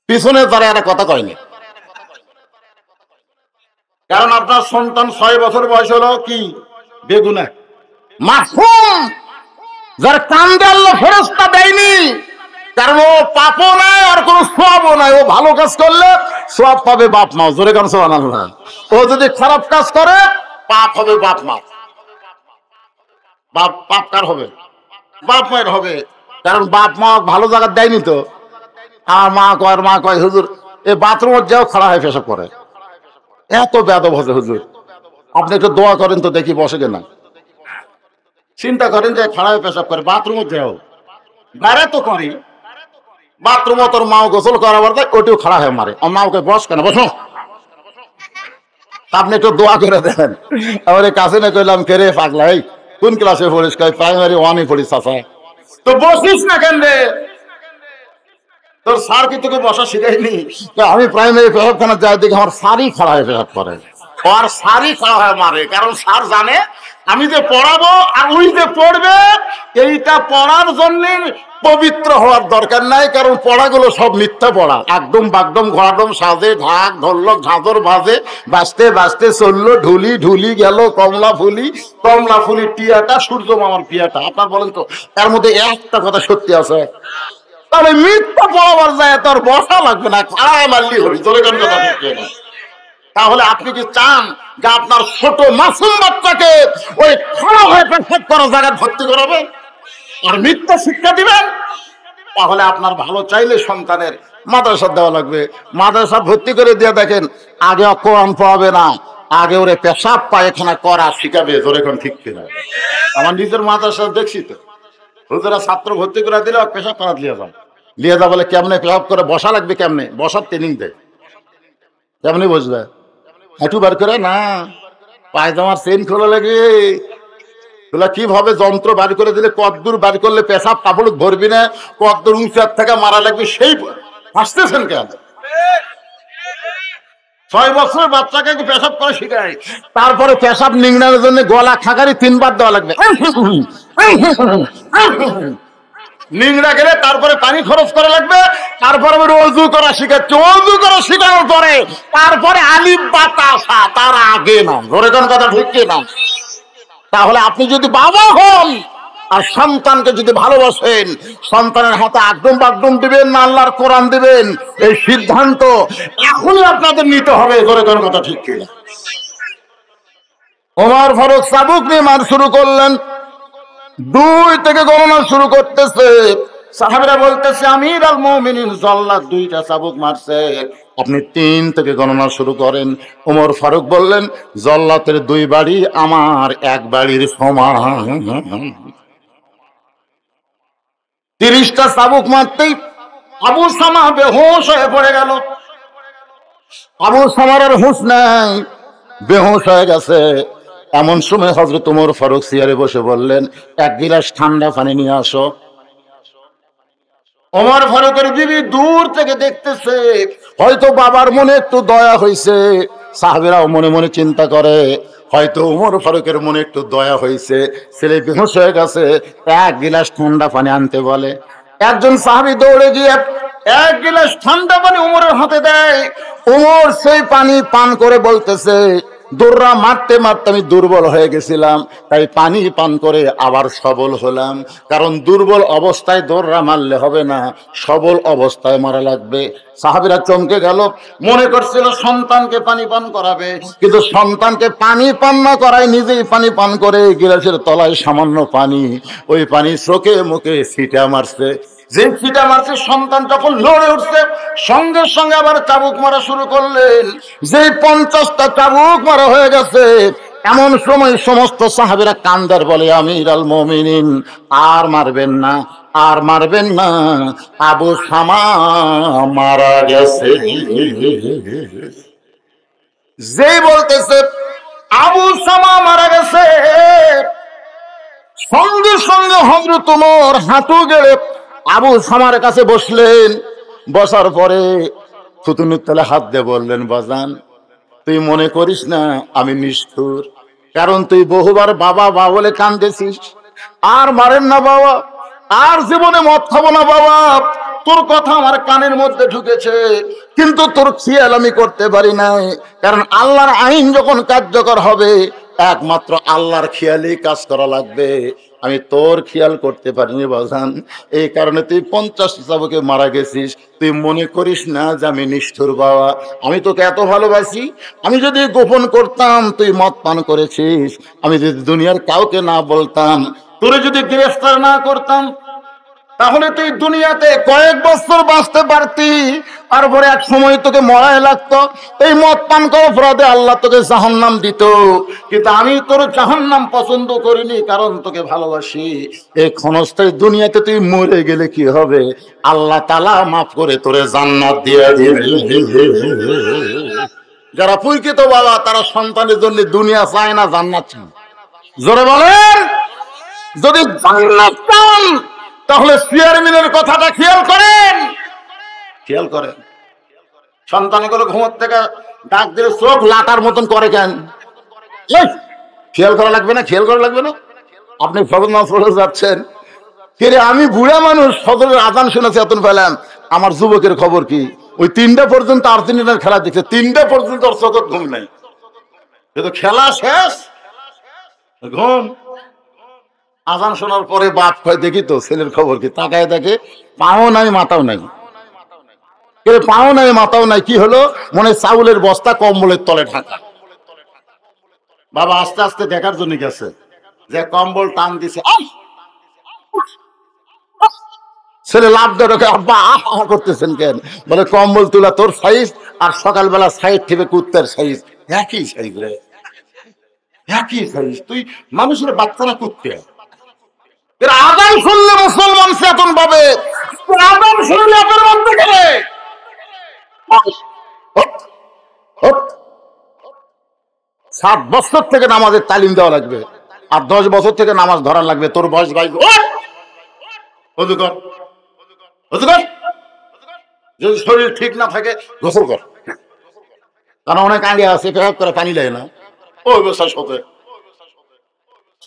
A: পিছনে তারা একটা কথা কয়নি, কারণ আপনার সন্তান 6 বছর বয়স হলো কি বেগুনা মাসুম, যার কান্দে আল্লাহ ফেরেশতা দেয়নি, কারণ ও পাপও নাই আর কোন সওয়াবও নাই। ও ভালো কাজ করলে সওয়াব পাবে বাপ মা, জোরে কারণ সুবহানাল্লাহ। ও যদি খারাপ কাজ করে পাপ হবে বাপ মা। পাপ কার হবে? বাপ মায়ের হবে, কারণ বাপ মা ভালো জায়গা দেয়নি। তো আর মা কয় হুজুর এই বাথরুমের যাও খাড়া হয়ে পেশাব করে, এত বেয়াদব হচ্ছে হুজুর, আপনি একটু দোয়া করেন তো দেখি বসে কিনা। চিন্তা করেন যে খাড়া হয়ে পেশাব করে, বাথরুমে যাও, বাইরে তো করি, বাথরুমে তোর মাও গোসল করাবার দেয়, ওটিও খাড়া হয়ে মারে। আমার মাকে বস কেন, বসো। আপনি একটু দোয়া করে দেন। আমার কাছে না কইলাম, কে রে পাগলা, এই কোন ক্লাসে পড়িস? প্রাইমারি 1-এ পড়িস। চাচা তো বসিস না কেন রে? তোর স্যার কি তোকে বসা শিখাইনি? আমি প্রাইমারি পেশাবখানা যাই, দেখি আমার স্যারই খাড়া হয়ে পেশাব করে, আর স্যারই খাড়া হয়ে মারে। কারণ স্যার জানে আমি যে পড়াবো আর ওই যে পড়বে, এইটা পড়ার জন্য পবিত্র হওয়ার দরকার নাই, কারণ পড়াগুলো সব মিথ্যা পড়া। একদম বাগদম ঘাডম সাজে, ঢাক ধরলো, ঝাঁঝর বাজে, বাঁচতে বাঁচতে চললো, ঢুলি ঢুলি গেল, কমলা ফুলি টিয়াটা, সূর্য মামার পিয়াটা। আপনার বলেন তো এর মধ্যে একটা কথা সত্যি আছে? তাহলে মিথ্যা পড়াবার যায় তোর বসা লাগবে না, খাড়ায় মারলি হবি, তোর কেন কথা বলছে না? তাহলে আপনি কি চান যে আপনার ছোট মাসুম বাচ্চাকে ওই খাড়া হয়ে পেশাব করা জায়গায় ভর্তি করাবেন আর মিথ্যা শিক্ষা দিবেন? তাহলে আপনার ভালো চাইলে সন্তানের মাদ্রাসা দেওয়া লাগবে। মাদ্রাসা ভর্তি করে দিয়ে দেখেন, আগে কোরআন পড়াবে না, আগে ওরে পেশাব পায়খানা করা শিখাবে। জোরে কোন ঠিক কিনা? আমার নিজের মাদ্রাসা দেখছি তো, হুজুরা ছাত্র ভর্তি করে দিলে পেশাব করা লিয়ে যা বলে কেমনে পেশাব করে বসা লাগবে, কেমনে বসার ট্রেনিং দেয়, কেমনি বসবে, হাঁটু বার করে না, পায়জামার চেন খোলা লাগে, তোলা কিভাবে যন্ত্র বার করে দিলে কতদূর বার করলে পেশাব কাপড় ভরবি না, কতদূর উঁচার থেকে মারা লাগবে, সেই হাসতেছেন কেন? 6 বছরের বাচ্চাকে পেশাব করে শিখায়, তারপরে পেশাব নিংড়ানোর জন্য গলা খাকারি 3 বার দেওয়া লাগবে, নিংড়া গেলে তারপরে পানি খরচ করা লাগবে, তারপরে আমি অজু করা শিখাচ্ছি, অজু করা শিখানোর পরে তারপরে আলিফ বাতাসা, তার আগে না। ধরে কোন কথা ঠিক কি না? তাহলে আপনি যদি বাবা হন আর সন্তানকে যদি ভালোবাসেন, সন্তানের হাতে আগডুম বাগডুম দিবেন না আল্লাহর কোরআন দিবেন, এই সিদ্ধান্ত এখনই আপনাদের নিতে হবে। ধরে কোন কথা ঠিক কি না? ওমর ফারুক চাবুক নিয়ে মার শুরু করলেন, 2 থেকে গণনা শুরু করতেছে। সাহাবীরা বলতেছে আমির আল মুমিনিন জল্লাদ 2টা চাবুক মারছে, আপনি 3 থেকে গণনা শুরু করেন। ওমর ফারুক বললেন জল্লাতের 2 বাড়ি আমার 1 বাড়ির সমান। 30টা চাবুক মারতেই আবু সামা বেহুশ হয়ে পড়ে গেল। আবু সামার আর হুঁশ নাই, বেহুশ হয়ে গেছে। এমন সময় হযরত ওমর ফারুক চেয়ারে বসে বললেন 1 গিলাস ঠান্ডা পানি নিয়ে আসো। ওমর ফারুকের বিবি দূর থেকে দেখতেছে, হয়তো বাবার মনে একটু দয়া হয়েছে। সাহাবীরাও মনে মনে চিন্তা করে হয়তো ওমর ফারুকের মনে একটু দয়া হয়েছে, ছেলে বেহুশ হয়ে গেছে, 1 গিলাস ঠান্ডা পানি আনতে বলে। একজন সাহাবী দৌড়ে গিয়ে 1 গিলাস ঠান্ডা পানি ওমরের হাতে দেয়। ওমর সেই পানি পান করে বলতেছে দৌড়া মারতে মারতে আমি দুর্বল হয়ে গেছিলাম, তাই পানি পান করে আবার সবল হলাম। কারণ দুর্বল অবস্থায় দৌড়া মারলে হবে না, সবল অবস্থায় মারা লাগবে। সাহাবীরা চমকে গেল, মনে করছিল সন্তানকে পানি পান করাবে, কিন্তু সন্তানকে পানি পান না করায় নিজেই পানি পান করে গিলাসের তলায় সামান্য পানি, ওই পানি চোখে মুখে ছিটা মারছে। যে ছিটা মারছে, সন্তান যখন লড়ে উঠছে সঙ্গে সঙ্গে আবার চাবুক মারা শুরু করলেন। যে 50টা চাবুক মারা হয়ে গেছে, এমন সময় সমস্ত সাহাবীরা কান্দার বলে আমির আল মুমিনিন আর মারবেন না, আর মারবেন না, আবু সামা মারা গেছে। যেই বলতেছে আবু সামা মারা গেছে, সঙ্গে সঙ্গে হযরত ওমর হাঁটু গেড়ে আবু সামার কাছে বসলেন। বসার পরে থুতুনুর তলে হাত দিয়ে বললেন বাজান, তুই মনে করিস না আমি নিষ্ঠুর, কারণ তুই বহুবার বাবা বাবা বলে কান্দেছিস। আর মারেন না বাবা, আর জীবনে মদ খাবো না বাবা, তোর কথা আমার কানের মধ্যে ঢুকেছে, কিন্তু তোর খেয়াল আমি করতে পারি নাই। কারণ আল্লাহর আইন যখন কার্যকর হবে একমাত্র আল্লাহর খেয়ালেই কাজ করা লাগবে, আমি তোর খেয়াল করতে পারিনি বাজান, এই কারণে তুই 50 চাবুকে মারা গেছিস। তুই মনে করিস না যে আমি নিষ্ঠুর বাবা, আমি তোকে এত ভালোবাসি। আমি যদি গোপন করতাম তুই মদ পান করেছিস, আমি যদি দুনিয়ার কাউকে না বলতাম, তোরে যদি গ্রেফতার না করতাম, তাহলে তুই দুনিয়াতে কয়েক বছর বাঁচতে পারতি, তারপরে এক সময় তোকে মরাই লাগতো। এই মদ পান করার অপরাধে আল্লাহ তোকে জাহান্নাম দিত, কিন্তু আমি তোর জাহান্নাম পছন্দ করিনি, কারণ তোকে ভালোবাসি। এই ক্ষণস্থায়ী দুনিয়াতে তুই মরে গেলে কি হবে, আল্লাহ তাআলা মাফ করে তোরে জান্নাত দিয়ে দিবে। যারা প্রকৃত বাবা তারা সন্তানের জন্য দুনিয়া চায় না, জান্নাত চায়। জোরে বলেন, যদি জান্নাত চান তাহলে চেয়ারম্যানের কথাটা খেয়াল করেন, খেয়াল করেন। সন্তানগুলো ঘুমোর থেকে ডাক দিলে চোখ লাটার মতন করে কেন? খেয়াল করা লাগবে না, খেয়াল করা লাগবে না। আপনি ফজর নামাজ পড়ে যাচ্ছেন, ফিরে আমি বুড়া মানুষ ফজরের আজান শুনেছি এতন পেলাম, আমার যুবকের খবর কি? ওই 3টা পর্যন্ত আর্জেন্টিনার খেলা দেখছে, 3টা পর্যন্ত ওর চোখে ঘুম নাই, কিন্তু খেলা শেষ ঘুম। আজান শোনার পরে বাপ কয় দেখি তো ছেলের খবর কি, তাকায় দেখে পাও নাই মাথাও নাই, পাও নাই মাথাও নাই। কি হলো? মনে চাউলের বস্তা কম্বলের তলে ঢাকা। বাবা আস্তে আস্তে দেখার জন্য গেছে, যে কম্বল টান দিছে, ছেলে লাভ ধরে আব্বা আহা করতেছেন কেন? বলে কম্বল তুলা তোর সাইজ আর সকালবেলা সাইড থেকে কুত্তার সাইজ একই সাইজ রে, একই সাইজ। তুই মানুষের বাচ্চারা কুত্তে, এর আযান শুনলে মুসলমান চেতন পাবে, আযান শুনলে আপনার মধ্যে গেলে 7 বছর থেকে নামাজের তালিম দেওয়া লাগবে, আর 10 বছর থেকে নামাজ ধরা লাগবে। তোর বয়স ভাই ওযু কর, ওযু কর। যদি শরীর ঠিক না থাকে গোসল কর, কারণ অনেক আগে আছে পেশাব করে পানি লাগে না, ওই বিশ্বাস হতে।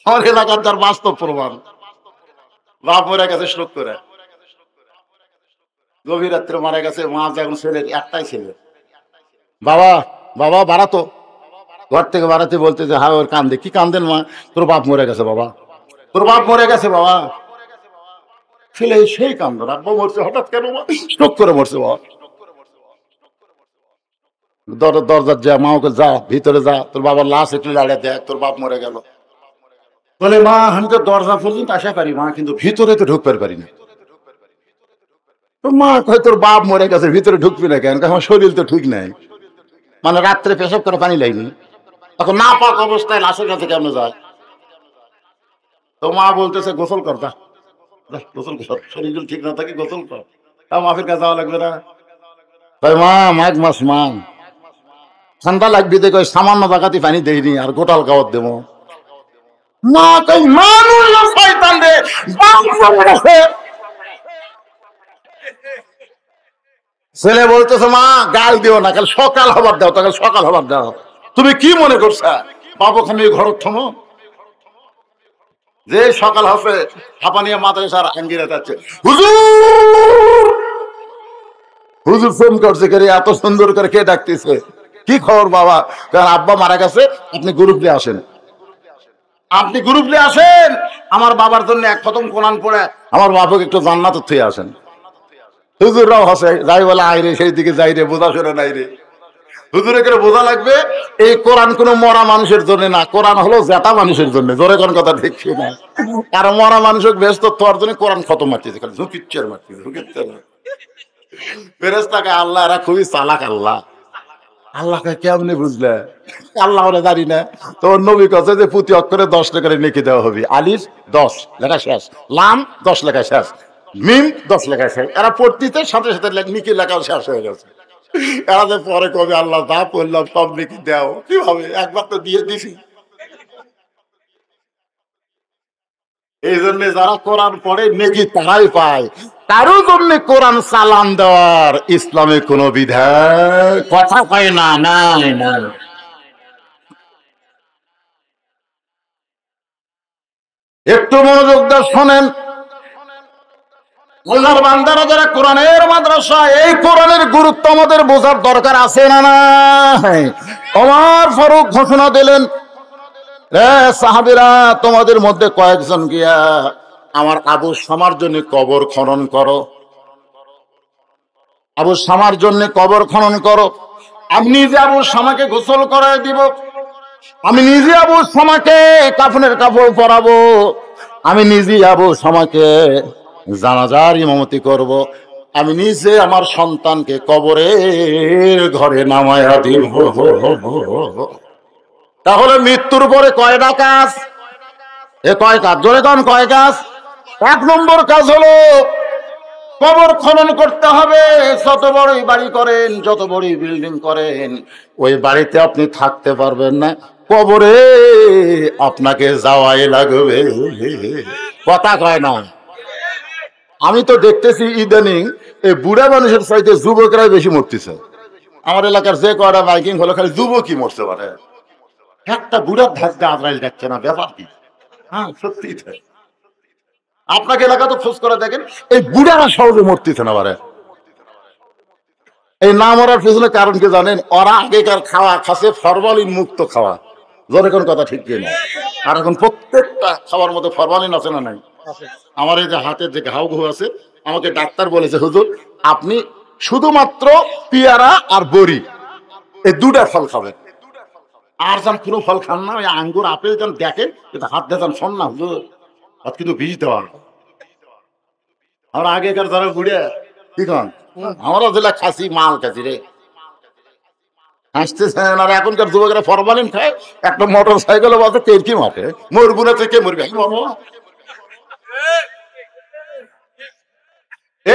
A: আমার এলাকার তার বাস্তব প্রমাণ, বাপ মরে গেছে স্ট্রোক করে, গভীর রাত্রে মারা গেছে। মা যখন ছেলের একটাই ছেলে, বাবা বাবা বাড়াতো, ঘর থেকে বাড়াতে বলতে যে হ্যাঁ ওর কান্দে, কি কান্দেন মা? তোর বাপ মরে গেছে বাবা, তোর বাপ মরে গেছে বাবা। ছেলে সেই কান্দ, আব্বা মরছে হঠাৎ কেন? স্ট্রোক করে মরছে বাবা। দরজার যা, মা ওকে যা ভিতরে যা, তোর বাবার লাশ একটু দাঁড়িয়ে দেখ, তোর বাপ মরে গেল। বলে মা আমি তো দরজা পর্যন্ত আসা পারি মা, কিন্তু ভিতরে তো ঢুকতে পারি না। তো মা কয় তোর বাপ মরে গেছে, ভিতরে ঢুকবি না কেন? আমার শরীর তো ঠিক নাই, মানে রাত্রে পেশাব করে পানি লাগনি, তখন না পাক অবস্থায় লাশের কাছে কেমন যায়? তো মা বলতেছে গোসল কর, যা গোসল কর, শরীর ঠিক না থাকে গোসল কর। মাফির কাছে যাওয়া লাগবে না? ভাই মা মাঘ মাস মা, ঠান্ডা লাগবে দেখো, সামান্য জায়গাতে পানি দেয়নি আর গোটাল গাওয়াত দেবো। মা কই মানুষ না শয়তান রে, ছেলে বলতেছে মা গাল দিও না, কাল সকাল হবার দাও, তো কাল সকাল হবার দাও। তুমি কি মনে করছা বাবু খানি ঘর থমো? যে সকাল হবে হাঁপানিয়া মাদ্রাসার আঙ্গিরা যাচ্ছে, হুজুর হুজুর ফোন করছে, কে এত সুন্দর করে কে ডাকতেছে? কি খবর বাবা? কারণ আব্বা মারা গেছে, আপনি গ্রুপ নিয়ে আসেন, আপনি গ্রুপ নিয়ে আসেন, আমার বাবার জন্য এক খতম কোরআন পড়ে আমার বাবাকে একটু জান্নাতে থুয়ে আসেন। হুজুররাও হাসে, যাই বলে আই রে সেই দিকে যাই রে, বোঝা শোনা নাই রে। হুজুরে করে বোঝা লাগবে এই কোরআন কোনো মরা মানুষের জন্য না, কোরআন হলো জেতা মানুষের জন্য। জোরে কোন কথা দেখছি না, কারণ মরা মানুষের ব্যস্ত তোর জন্য কোরআন খতম মারতেছে, খালি ঝুঁকিচ্ছের মারতেছে, ঝুঁকিচ্ছের। ফেরেশতাকে আল্লাহ এরা খুবই চালাক। আল্লাহ আল্লাহকে কেমনে বুঝলে? আল্লাহ ওরা জানি না। তোর নবী কাছে যে প্রতি অক্ষরে 10 টাকা নেকি দেওয়া হবে, আলিফ 10 লেখা শেষ, লাম 10 লেখা শেষ, মিম 10 লেখা শেষ। এরা পড়তিতে সাথে সাথে নিকি লেখা শেষ হয়ে গেছে। এরা যে পরে কবে আল্লাহ যা পড়লাম সব নেকি দেও, কিভাবে? একবার তো দিয়ে দিছি। এই জন্য যারা কোরআন পড়ে নেকি তারাই পায়, কারো জন্য কোরআন চালান দেওয়ার ইসলামে কোনো বিধান কথা কয় না, নাই না। একটু মনোযোগ দিয়ে শোনেন, আল্লাহর বান্দারা যারা কোরআনের মাদ্রাসা, এই কোরআনের গুরুত্ব আমাদের বোঝার দরকার আছে না নাই? ওমর ফারুক ঘোষণা দিলেন, রে সাহাবীরা তোমাদের মধ্যে কয়েকজন গিয়া আমার আবু শামার জন্য কবর খনন করো, আবু শামার জন্য কবর খনন করো। আমি নিজে আবু শামাকে গোসল করায় দিব, আমি নিজে আবু শামাকে কাফনের কাপড় পরাবো, আমি নিজে আবু শামাকে জানাজার ইমামতি করব, আমি নিজে আমার সন্তানকে কবরের ঘরে নামায়া দিব। তাহলে মৃত্যুর পরে কয়টা কাজ? এ কয় কাজ? জোরে কোন কয় কাজ? 1 নম্বর কাজ হলো কবর খনন করতে হবে। যত বড়ই বাড়ি করেন, যত বড়ই বিল্ডিং করেন, ওই বাড়িতে আপনি থাকতে পারবেন না, কবরে আপনাকে যাওয়াই লাগবে। কথা কয় না? আমি তো দেখতেছি ইদানিং এই বুড়া মানুষের চাইতে যুবকরাই বেশি মরতেছে। আমার এলাকার যে কয়টা বাইকিং হলো খালি যুবকই মরতে পারে, একটা বুড়ার ধাক্কা আজরাইল দেখছে না। ব্যাপার কি? হ্যাঁ সত্যি তাই। আপনাকে এলাকা তো খোঁজ করে দেখেন, এই বুড়ারা সহজে মরতেছে না পারে। এই না মরার পেছনে কারণ কি জানেন? ওরা আগেকার খাওয়া খাসে ফরমালিন মুক্ত খাওয়া। জোরে কোন কথা ঠিক কিনা? আর এখন প্রত্যেকটা খাওয়ার মধ্যে ফরমালিন আছে না নাই? আমার এই যে হাতের যে ঘাও ঘু আছে, আমাকে ডাক্তার বলেছে হুজুর আপনি শুধুমাত্র পেয়ারা আর বড়ি এই 2টা ফল খাবেন, আর যান কোনো ফল খান না। ওই আঙ্গুর আপেল যান দেখেন, কিন্তু হাত দিয়ে যান শোন না হুজুর, হাত কিন্তু বিষ দেওয়া। আমরা আগেকার যারা বুড়ে কি কন, আমরা যেটা খাসি মাল খাসি রে, হাসতেছেন। আর এখনকার যুবকেরা ফরমালিন খায়, একটা মোটর সাইকেল বলতে কে কি মাঠে মরবো না, কে মরবি?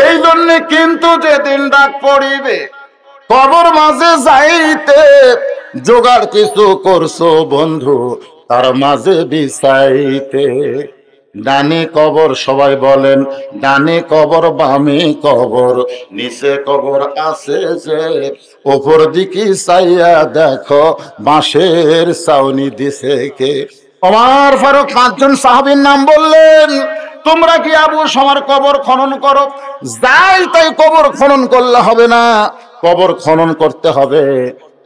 A: এই জন্য কিন্তু যেদিন ডাক পড়িবে কবর মাঝে যাইতে, জোগাড় কিছু করছো বন্ধু তার মাঝে বিছাইতে। ডানে কবর, সবাই বলেন ডানে কবর বামে কবর, নিচে কবর আছে যে, ওপর দিকে চাইয়া দেখো বাঁশের ছাউনি দিছে কে। ওমর ফারুক পাঁচজন সাহাবীর নাম বললেন, তোমরা কি আবু শমার কবর খনন করো? যাই তাই কবর খনন করলে হবে না, কবর খনন করতে হবে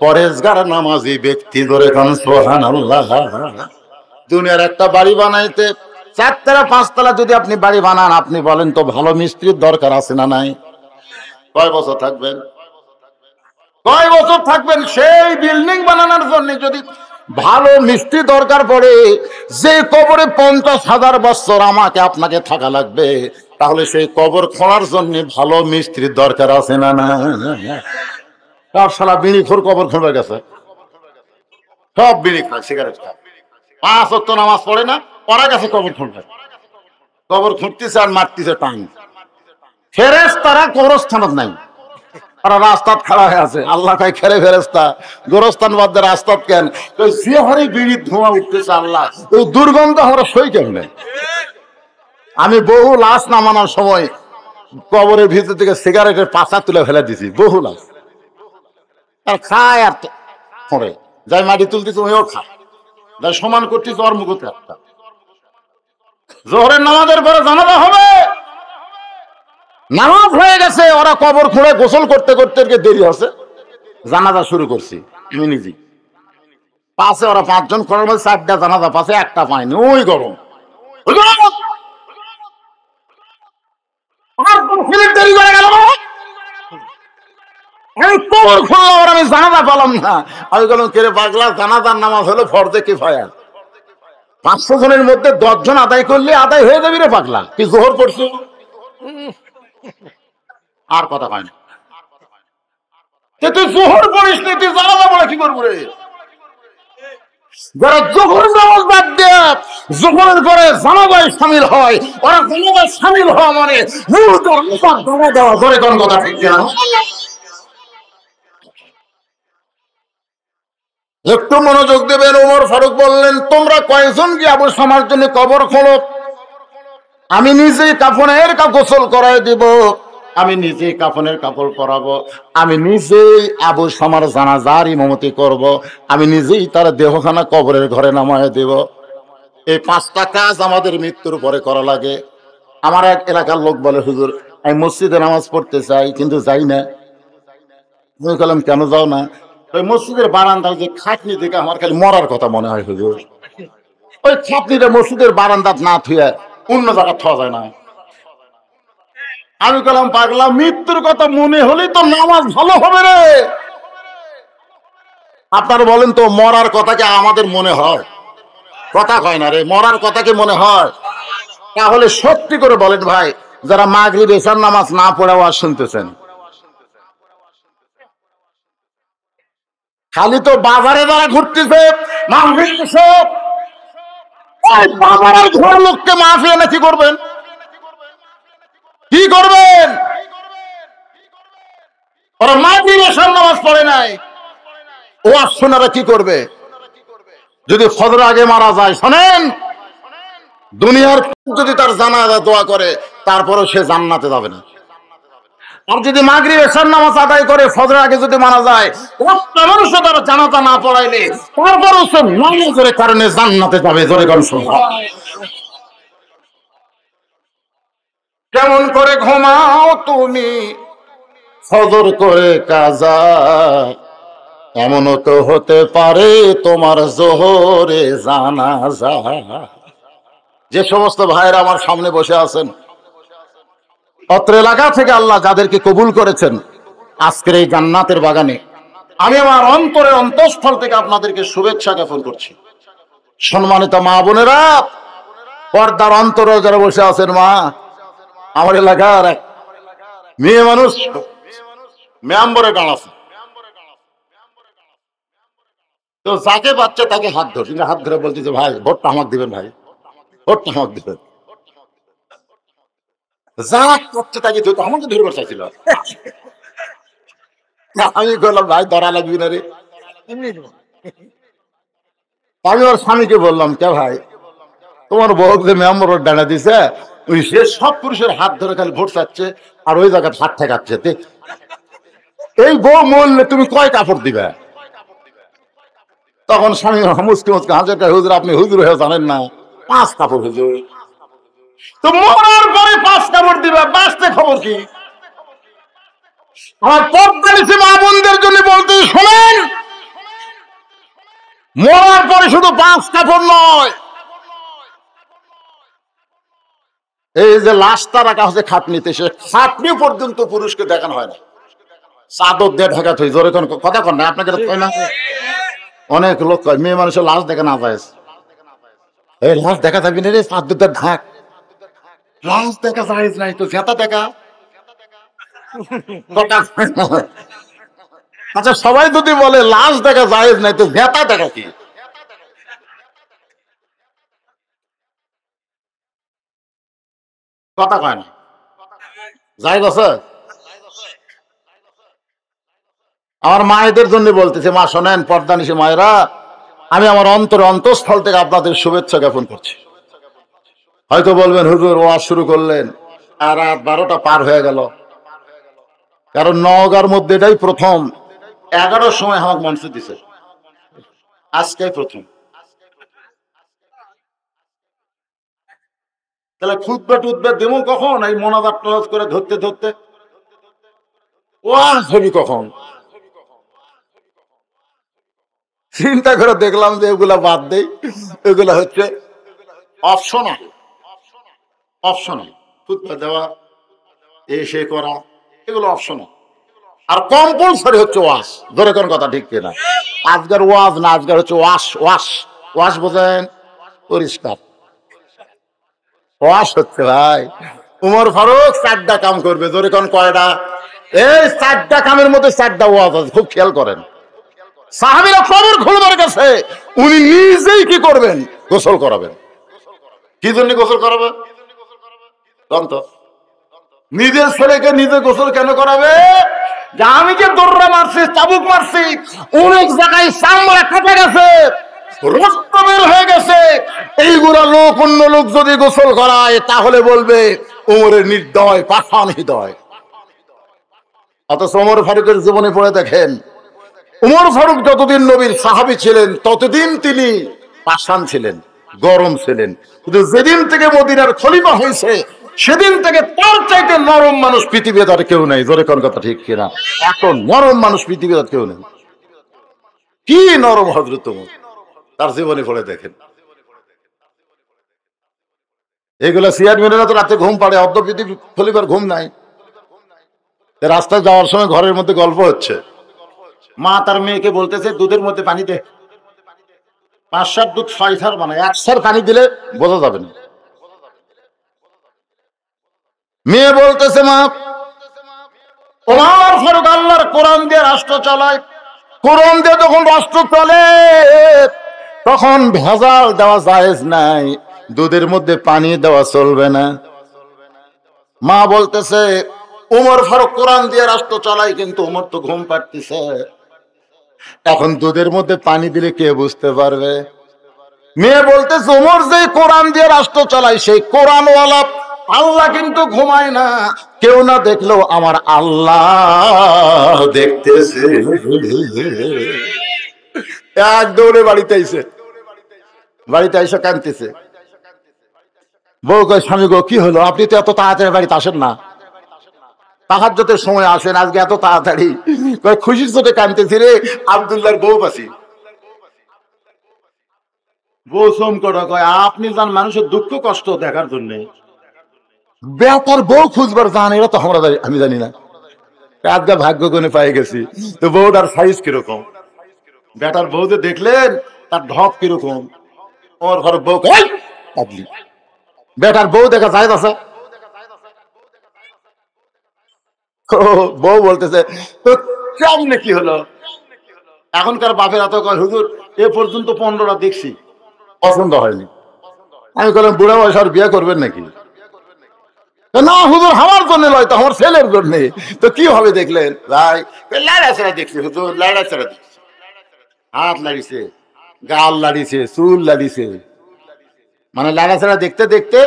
A: পরেশগার নামাজি ব্যক্তি। ধরে খান সুবহানাল্লাহ। দুনিয়ার একটা বাড়ি বানাইতে 4 তলা 5 তলা যদি আপনি বাড়ি বানান, আপনি বলেন তো ভালো মিস্ত্রির দরকার আছে না নাই? কয় বছর থাকবেন? কয় বছর থাকবেন? সেই বিল্ডিং বানানোর জন্য যদি ভালো মিস্ত্রি দরকার পড়ে, যে কবরে 50,000 বছর আমাকে আপনাকে থাকা লাগবে, তাহলে সেই কবর খোঁড়ার জন্য ভালো মিস্ত্রির দরকার আছে না না? সব শালা বিড়ি খোর কবর খুঁড়বে গেছে, সব বিড়ি খায়, সিগারেট খায়, 5 ওয়াক্ত নামাজ পড়ে না, পড়া গেছে কবর খুঁড়বে। কবর খুঁড়তেছে আর মারতেছে টান। ফেরেশতারা কবরস্থানত নাই, ওরা রাস্তাত খাড়া হয়ে আছে। আল্লাহ কয় খেরে ফেরেশতা গোরস্থান বাদ দিয়ে রাস্তাত কেন? জিহারি বিড়ির ধোঁয়া উঠতেছে, আল্লাহ ওই দুর্গন্ধ আমরা সই কেমনে? আমি বহু লাশ নামানোর সময় কবরের ভিতর থেকে সিগারেটের পাশা তুলে ফেলে দিছি, বহু লাশ। আর খায় আর পড়ে যাই, মাটি তুলতেছে ওইও খায়, যাই সমান করতেছে ওর মুখতে একটা। জোহরের নামাজের পরে জানাজা হবে, নামাজ হয়ে গেছে, ওরা কবর খুঁড়ে গোসল করতে করতে দেরি হচ্ছে, জানাজা শুরু করছি আমি নিজে। পাশে ওরা 5 জন করার মধ্যে 4টা জানাজা, পাশে একটা পায়নি, ওই গরম। দেরি করে গেল, আমি কবর খুঁড়লাম আর আমি জানাজা পেলাম না। আমি বললাম কেরে পাগলা, জানাজার নামাজ হলো ফরজে কিফায়া, 500 জনের মধ্যে 10 জন আদায় করলে আদায় হয়ে যাবি রে পাগলা, কি জোহর পড়ছো? আর কথা কয় না, তুই জোহর পড়িস নি, তুই জানাজা পড়া কি করবো রে? যারা জোহর নামাজ বাদ দেয় জোহরের পরে জানাজায় শামিল হয়, ওরা জানাজায় শামিল হওয়া মানে মূল ধরা দেওয়া। ধরে কোন কথা ঠিক না? একটু মনোযোগ দেবেন। ওমর ফারুক বললেন, তোমরা কয়েকজন কি আবু শামার জন্য কবর খোঁড়ো? আমি নিজেই কাফনের গোসল করাই দিব, আমি নিজেই কাফনের কাপড় পরাবো, আমি নিজেই আবু শামার জানাজার ইমামতি করব, আমি নিজেই তার দেহখানা কবরের ঘরে নামায় দেব। এই 5টা কাজ আমাদের মৃত্যুর পরে করা লাগে। আমার এক এলাকার লোক বলে, হুজুর আমি মসজিদে নামাজ পড়তে চাই কিন্তু যাই না। আমি বললাম কেন যাও না? ওই মসজিদের বারান্দায় যে খাটনি দেখে আমার খালি মরার কথা মনে হয় হুজুর। ওই খাটনিটা মসজিদের বারান্দাত না থুয়ে অন্য জায়গা থোয়া যায় না। আমি বললাম পাগলা, মৃত্যুর কথা মনে হলে তো নামাজ ভালো হবে রে। আপনারা বলেন তো, মরার কথা কি আমাদের মনে হয়? কথা কয় না রে, মরার কথা কি মনে হয়? তাহলে সত্যি করে বলেন ভাই, যারা মাগরিব এশার নামাজ না পড়ে ওয়াজ শুনতেছেন, খালি তো বাজারে যারা ঘুরতেছে মাহফিল সব বাজারের ঘর লোককে মাহফিল এনে কি করবেন? কি করবেন? ওরা মাগরিব এশার নামাজ পড়ে নাই, ওয়াজ শোনারা কি করবে? যদি ফজর আগে মারা যায়, শোনেন, দুনিয়ার যদি তার জানাজা দোয়া করে তারপরেও সে জান্নাতে যাবে না। আর যদি মাগরিব এশার নামাজ আদায় করে ফজরের আগে যদি মারা যায়, মানুষ তার জানাজা না পড়াইলে তারপরেও সে নামাজের কারণে জান্নাতে যাবে। জোরে কোন সুবহান। কেমন করে ঘুমাও তুমি ফজর করে কাজা, এমনও তো হতে পারে তোমার জোহরে জানাজা। যে সমস্ত ভাইরা আমার সামনে বসে আছেন, অত্র এলাকা থেকে আল্লাহ যাদেরকে কবুল করেছেন আজকের এই জান্নাতের বাগানে, আমি আমার অন্তরের অন্তঃস্থল থেকে আপনাদেরকে শুভেচ্ছা জ্ঞাপন করছি। সম্মানিত মা বোনেরা, পর্দার অন্তরে যারা বসে আছেন মা, আমার এলাকার এক মেয়ে মানুষ মেম্বরে দাঁড়াচ্ছে, তো যাকে বাচ্চা তাকে হাত ধরছে, হাত ধরে বলতেছে ভাই ভোটটা আমাকে দিবেন, ভাই ভোটটা আমাকে দিবেন। যা করছে তাকে ধরতে আমাকে ধরবার চাইছিল। আমি বললাম ভাই ধরা লাগবি না রে। আমি ওর স্বামীকে বললাম কে ভাই তোমার বউ যে মেম্বর ডানা দিছে ওই সে সব পুরুষের হাত ধরে খালি ভোট চাচ্ছে আর ওই জায়গায় হাত ঠেকাচ্ছে। এই বউ মরলে তুমি কয় কাপড় দিবে? তখন স্বামী মুসকে মুসকে হাজার হুজুর আপনি হুজুর হয়ে জানেন না 5 কাপড় হুজুর। তো মরার পরে 5 কাপড় দিবে, বাঁচতে খবর কি? আমার পদ্মানিসি মা বোনদের জন্য বলতে শোনেন, মরার পরে শুধু 5 কাপড় নয়, এই যে লাশটা রাখা হচ্ছে খাটনিতে, সে খাটনি পর্যন্ত পুরুষকে দেখানো হয় না, চাদর দিয়ে ঢাকা থই। জোরে কোন কথা কন না আপনাকে কয় না? অনেক লোক কয় মেয়ে মানুষের লাশ দেখা না যায়। এই লাশ দেখা যাবি না রে, চাদর দিয়ে ঢাক। লাশ দেখা যায় নাই তো জেতা দেখা। আচ্ছা সবাই যদি বলে লাশ দেখা যায় নাই তো জেতা দেখা কি? কথা কয় না যাই আছে। আমার মায়েদের জন্য বলতেছে, মা শোনেন পর্দানিসী মায়েরা, আমি আমার অন্তঃস্থল থেকে আপনাদের শুভেচ্ছা জ্ঞাপন করছি। হয়তো বলবেন হুজুর ওয়াজ শুরু করলেন আর রাত 12টা পার হয়ে গেল, কারণ নওগাঁর মধ্যে এটাই প্রথম 11টার সময় আমার মঞ্চে দিছে, আজকে প্রথম। তাহলে খুতবা টুতবা দেবো কখন? এই মোনাজাত টোনাজাত করে ধরতে ধরতে ওয়াজ হবি কখন? চিন্তা করে দেখলাম যে এগুলা বাদ দেই, এগুলা হচ্ছে অপশনাল। অপশনাল খুতবা দেওয়া, সে করা, এগুলো অপশনাল। আর কম্পালসারি হচ্ছে ওয়াশ। ধরে কোন কথা ঠিক কিনা? আজকের ওয়াজ না, আজকের হচ্ছে ওয়াশ। ওয়াশ ওয়াশ বোঝেন? পরিষ্কার ওয়াশ হচ্ছে ভাই। উমর ফারুক 4টা কাম করবে। ধরে কোন কয়টা? এই 4টা কামের মধ্যে 4টা ওয়াজ আছে, খুব খেয়াল করেন। সাহাবীরা কবর খুলবার গেছে, উনি নিজেই কি করবেন? গোসল করাবেন। কি জন্য গোসল করাবে? নিজের ছেলেকে নিজে গোসল কেন করাবে? যে আমি যে দৌড়া মারছি, চাবুক মারছি, অনেক জায়গায় চামড়া কেটে গেছে, রক্ত বের হয়ে গেছে, এইগুলা লোক অন্য লোক যদি গোসল করায় তাহলে বলবে ওমরের নির্দয় পাষাণ হৃদয়। অথচ ওমর ফারুকের জীবনে পড়ে দেখেন, ওমর ফারুক যতদিন নবীর সাহাবী ছিলেন ততদিন তিনি পাষাণ ছিলেন, গরম ছিলেন। কিন্তু যেদিন থেকে মদিনার খলিফা হয়েছে সেদিন থেকে তার চাইতে নরম মানুষ পৃথিবীতে আর কেউ নাই। জোরে কোন কথা ঠিক কিনা? এখন নরম মানুষ পৃথিবীতে আর কেউ নেই। কি নরম হযরত ওমর, তার জীবনে পড়ে দেখেন। এগুলা চেয়ারম্যানেরা তো রাতে ঘুম পাড়ে, অর্ধ পৃথিবী খলিফার ঘুম নাই। রাস্তায় যাওয়ার সময় ঘরের মধ্যে গল্প হচ্ছে, মা তার মেয়েকে বলতেছে দুধের মধ্যে পানি দে। 5-7 দুধ 6 সার বানায়, 1 সার পানি দিলে বোঝা যাবে না। মেয়ে বলতেছে মা, ওমর ফারুক আল্লাহর কোরআন দিয়ে রাষ্ট্র চালায়, কোরআন দিয়ে যখন রাষ্ট্র চলে তখন ভেজাল দেওয়া জায়েজ নাই, দুধের মধ্যে পানি দেওয়া চলবে না। মা বলতেছে ওমর ফারুক কোরআন দিয়ে রাষ্ট্র চালায়, কিন্তু ওমর তো ঘুম পাড়তেছে, এখন দুধের মধ্যে পানি দিলে কে বুঝতে পারবে? মেয়ে বলতেছে ওমর যে কোরআন দিয়ে রাষ্ট্র চালায় সেই কোরআনওয়ালা আল্লাহ কিন্তু ঘুমায় না, কেউ না দেখলেও আমার আল্লাহ দেখতেছে। এক দৌড়ে বাড়িতে আইছে, বাড়িতে আইসা কাঁদতেছে। বউ কয় স্বামী গো কি হলো, আপনি তো এত তাড়াতাড়ি বাড়িতে আসেন না, তাহাজ্জুদের সময় আসেন, আজকে এত তাড়াতাড়ি? কয় খুশির চোটে কাঁদতেছি রে, আব্দুল্লাহর বউ পাছি। বউ চমকটা কয় আপনি যান মানুষের দুঃখ কষ্ট দেখার জন্য, বেটার বউ খুঁজবার যান এরা তো আমরা আমি জানি না। আজকে ভাগ্য গুণে পাই গেছি। তো বউটার সাইজ কিরকম, বেটার বউ যে দেখলেন তার ঢপ কিরকম। ওর ঘর বউ পাগলি, বেটার বউ দেখা যায় আছে। বউ বলতেছে তো কেমনে কি হলো? এখনকার বাপের এত কয় হুজুর এ পর্যন্ত 15টা দেখছি, পছন্দ হয়নি। আমি বললাম বুড়া বয়স আর বিয়ে করবেন নাকি? না হুজুর আমার জন্য নয়, তো আমার ছেলের জন্য। তো কি হবে দেখলেন ভাই? লাড়াছাড়া দেখছি হুজুর, লাড়াছাড়া দেখছি, হাত লাড়িছে, গাল লাড়িছে, চুল লাড়িছে, মানে লাড়াছাড়া দেখতে দেখতে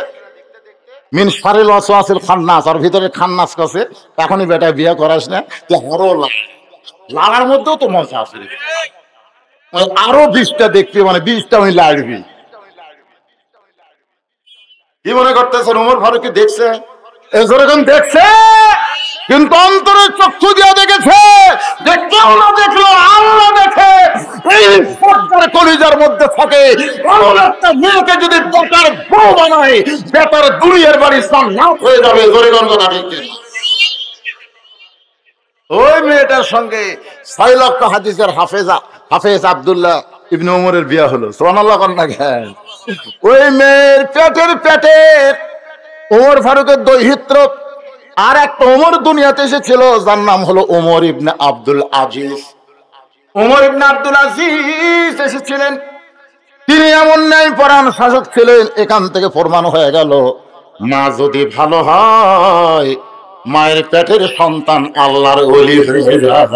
A: মিন শারিল ওয়াসওয়াসিল খান্নাস, আর ভিতরে খান্নাস কাছে এখনই বেটা বিয়ে করাস না, তো আরো লাগার মধ্যেও তো মজা আছে, আরো 20টা দেখবি, মানে 20টা আমি লাড়বি। কি মনে করতেছেন ওমর ফারুক কি দেখছে? এরকম দেখছে, কিন্তু অন্তরের চক্ষু দিয়ে দেখেছে। দেখতেও না দেখলো, আল্লাহ দেখে। এই পর্দার কলিজার মধ্যে থাকে, এমন একটা মেয়েকে যদি বেটার বউ বানায়, বেটার দুনিয়ার বাড়ি সান্নাত হয়ে যাবে। জোরেগণ কথা ঠিক। ওই মেয়েটার সঙ্গে 6 লক্ষ হাদিসের হাফেজ আব্দুল্লাহ ইবনে ওমরের বিয়ে হলো। সুবহানাল্লাহ কন্যা জ্ঞান। ওই মেয়ের পেটের ওমর ফারুকের দৈহিত্র আর একটা ওমর দুনিয়াতে এসেছিল, যার নাম হলো ওমর ইবনে আব্দুল আজিজ। ওমর ইবনে আব্দুল আজিজ এসেছিলেন, তিনি এমন ন্যায়পরায়ণ শাসক ছিলেন। এখান থেকে প্রমাণ হয়ে গেল, মা যদি ভালো হয়, মায়ের পেটের সন্তান আল্লাহর ওলি হয়ে যায়।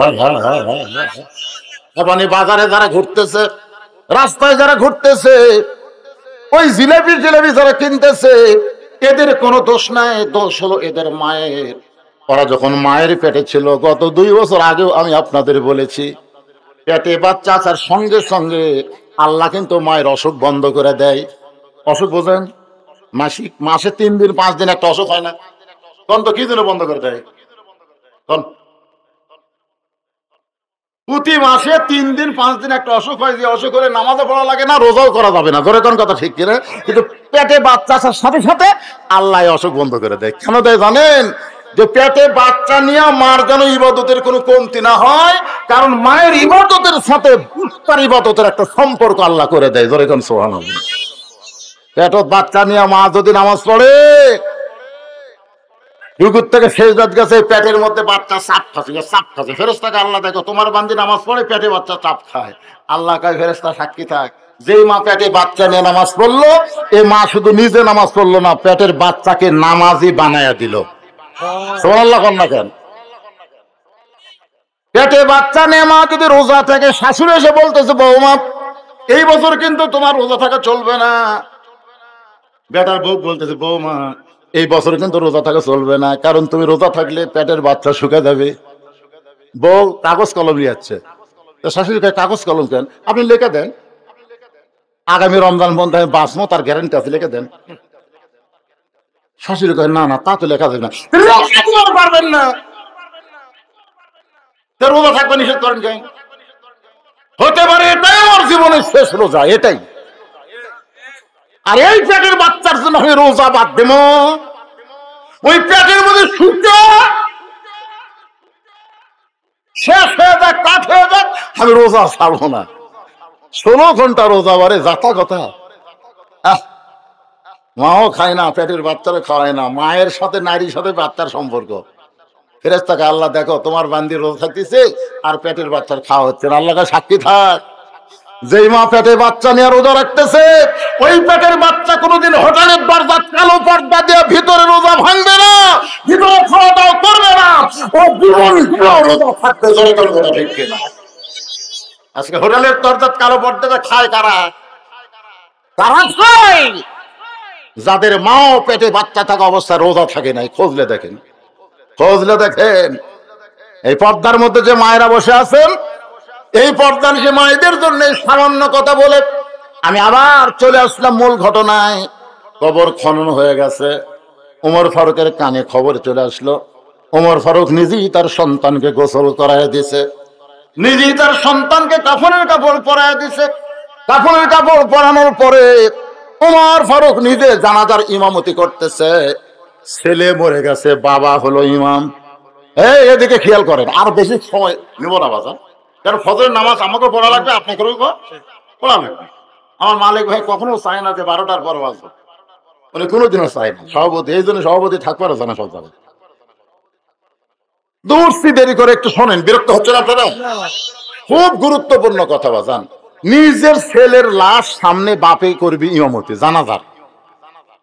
A: বাজারে যারা ঘুরতেছে, রাস্তায় যারা ঘুরতেছে, ওই জিলেবি যারা কিনতেছে, এদের কোনো দোষ নাই, দোষ হলো এদের মায়ের। ওরা যখন মায়ের পেটে ছিল, গত 2 বছর আগেও আমি আপনাদের বলেছি, পেটে বাচ্চা আসার সঙ্গে সঙ্গে আল্লাহ কিন্তু মায়ের অসুখ বন্ধ করে দেয়। অসুখ বোঝেন? মাসে 3 দিন 5 দিন একটা অসুখ হয় না, তখন তো কি জন্য বন্ধ করে দেয়? প্রতি মাসে 3 দিন 5 দিন একটা অসুখ হয়, যে অসুখ করে নামাজও পড়া লাগে না, রোজাও করা যাবে না। ধরে কোন কথা ঠিক কিনা? কিন্তু পেটে বাচ্চা আসার সাথে সাথে আল্লাহ অসুখ বন্ধ করে দেয়। কেন দেয় জানেন? যে পেটে বাচ্চা নিয়ে মার যেন ইবাদতের কোনো কমতি না হয়, কারণ মায়ের ইবাদতের সাথে বাচ্চার ইবাদতের একটা সম্পর্ক আল্লাহ করে দেয়। ধরে কোন সুবহানাল্লাহ। পেটত বাচ্চা নিয়ে মা যদি নামাজ পড়ে, রুকুর থেকে সেজদাত গেছে, পেটের মধ্যে বাচ্চা চাপ খাচ্ছে। ফেরেশতাকে আল্লাহ দেখো, তোমার বান্দি নামাজ পড়ে পেটে বাচ্চা চাপ খায়। আল্লাহ কয়, ফেরেশতা সাক্ষী থাক, যেই মা পেটে বাচ্চা নিয়ে নামাজ পড়লো, এই মা শুধু নিজে নামাজ পড়লো না, পেটের বাচ্চাকে নামাজি বানায়া দিল। সুবহানাল্লাহ কন্যা কেন? পেটে বাচ্চা নিয়ে মা যদি রোজা থাকে, শাশুড়ি এসে বলতেছে, বৌমা এই বছর কিন্তু তোমার রোজা থাকা চলবে না। বেটার বউ বলতেছে, বৌমা এই বছর কিন্তু রোজা থাকা চলবে না, কারণ তুমি রোজা থাকলে পেটের বাচ্চা শুকে যাবে। বউ কাগজ কলম নিয়ে যাচ্ছে, শাশুড়ি কয়, কাগজ কলম কেন? আপনি লিখে দেন, আগামী রমজান বন্ধ আমি বাঁচবো, তার গ্যারান্টি আছে, লিখে দেন। শাশুড়ি কয়, না না, তা তো লেখা যাবে না। পারবেন না, রোজা থাকবে নিষেধ করেন কেন? হতে পারে এটাই আমার জীবনের শেষ রোজা, এটাই। আর এই পেটের বাচ্চার জন্য আমি রোজা বাদ দেব? ওই পেটের মধ্যে শুকে শেষ হয়ে যাক, কাঠ হয়ে যাক, আমি রোজা ছাড়বো না। 16 ঘন্টা রোজা, বারে যাতা কথা। মাও খায় না, পেটের বাচ্চারা খাওয়ায় না, মায়ের সাথে নারীর সাথে বাচ্চার সম্পর্ক। ফেরেশতাকে আল্লাহ দেখো, তোমার বান্দি রোজা থাকতেছে আর পেটের বাচ্চার খাওয়া হচ্ছে না। আল্লাহকে সাক্ষী থাক, যেই মা পেটে বাচ্চা নিয়ে রোজা রাখতেছে, ওই পেটের বাচ্চা কোনোদিন হোটেলের দরজা কালো পর্দা দিয়ে ভিতরে রোজা ভাঙবে না, ভিতরে খাওয়া দাওয়া করবে না, ও জীবন রোজা থাকতে। আজকে হোটেলের দরজা কালো পর্দাটা খায় কারা? তারা খায় যাদের মাও পেটে বাচ্চা থাকা অবস্থায় রোজা থাকে নাই। খোঁজলে দেখেন। এই পর্দার মধ্যে যে মায়েরা বসে আছেন, এই পর্দার সে মায়েদের জন্য সামান্য কথা বলে আমি আবার চলে আসলাম মূল ঘটনায়। কবর খনন হয়ে গেছে, ওমর ফারুকের কানে খবর চলে আসলো। ওমর ফারুক নিজেই তার সন্তানকে গোসল করায় দিছে, নিজেই তার সন্তানকে কাফনের কাপড় পরায় দিছে। কাফনের কাপড় পরানোর পরে ওমর ফারুক নিজে জানাজার ইমামতি করতেছে। ছেলে মরে গেছে, বাবা হলো ইমাম। এদিকে খেয়াল করেন, আর বেশি সময় নেব না বাজার, কারণ ফজরের নামাজ আমাকে পড়া লাগবে, আপনাকেও পড়া লাগবে। আমার মালিক ভাই কখনো চায় না যে 12টার পর বাজবে, উনি কোনোদিনও চায় না। সভাপতি, এই জন্য সভাপতি থাকবার আছে না সব জায়গায়। দূরছি দেরি করে, একটু শোনেন, বিরক্ত হচ্ছেন আপনারা? খুব গুরুত্বপূর্ণ কথা বাজান। নিজের ছেলের লাশ সামনে বাপে করবি ইমামতি জানাজার।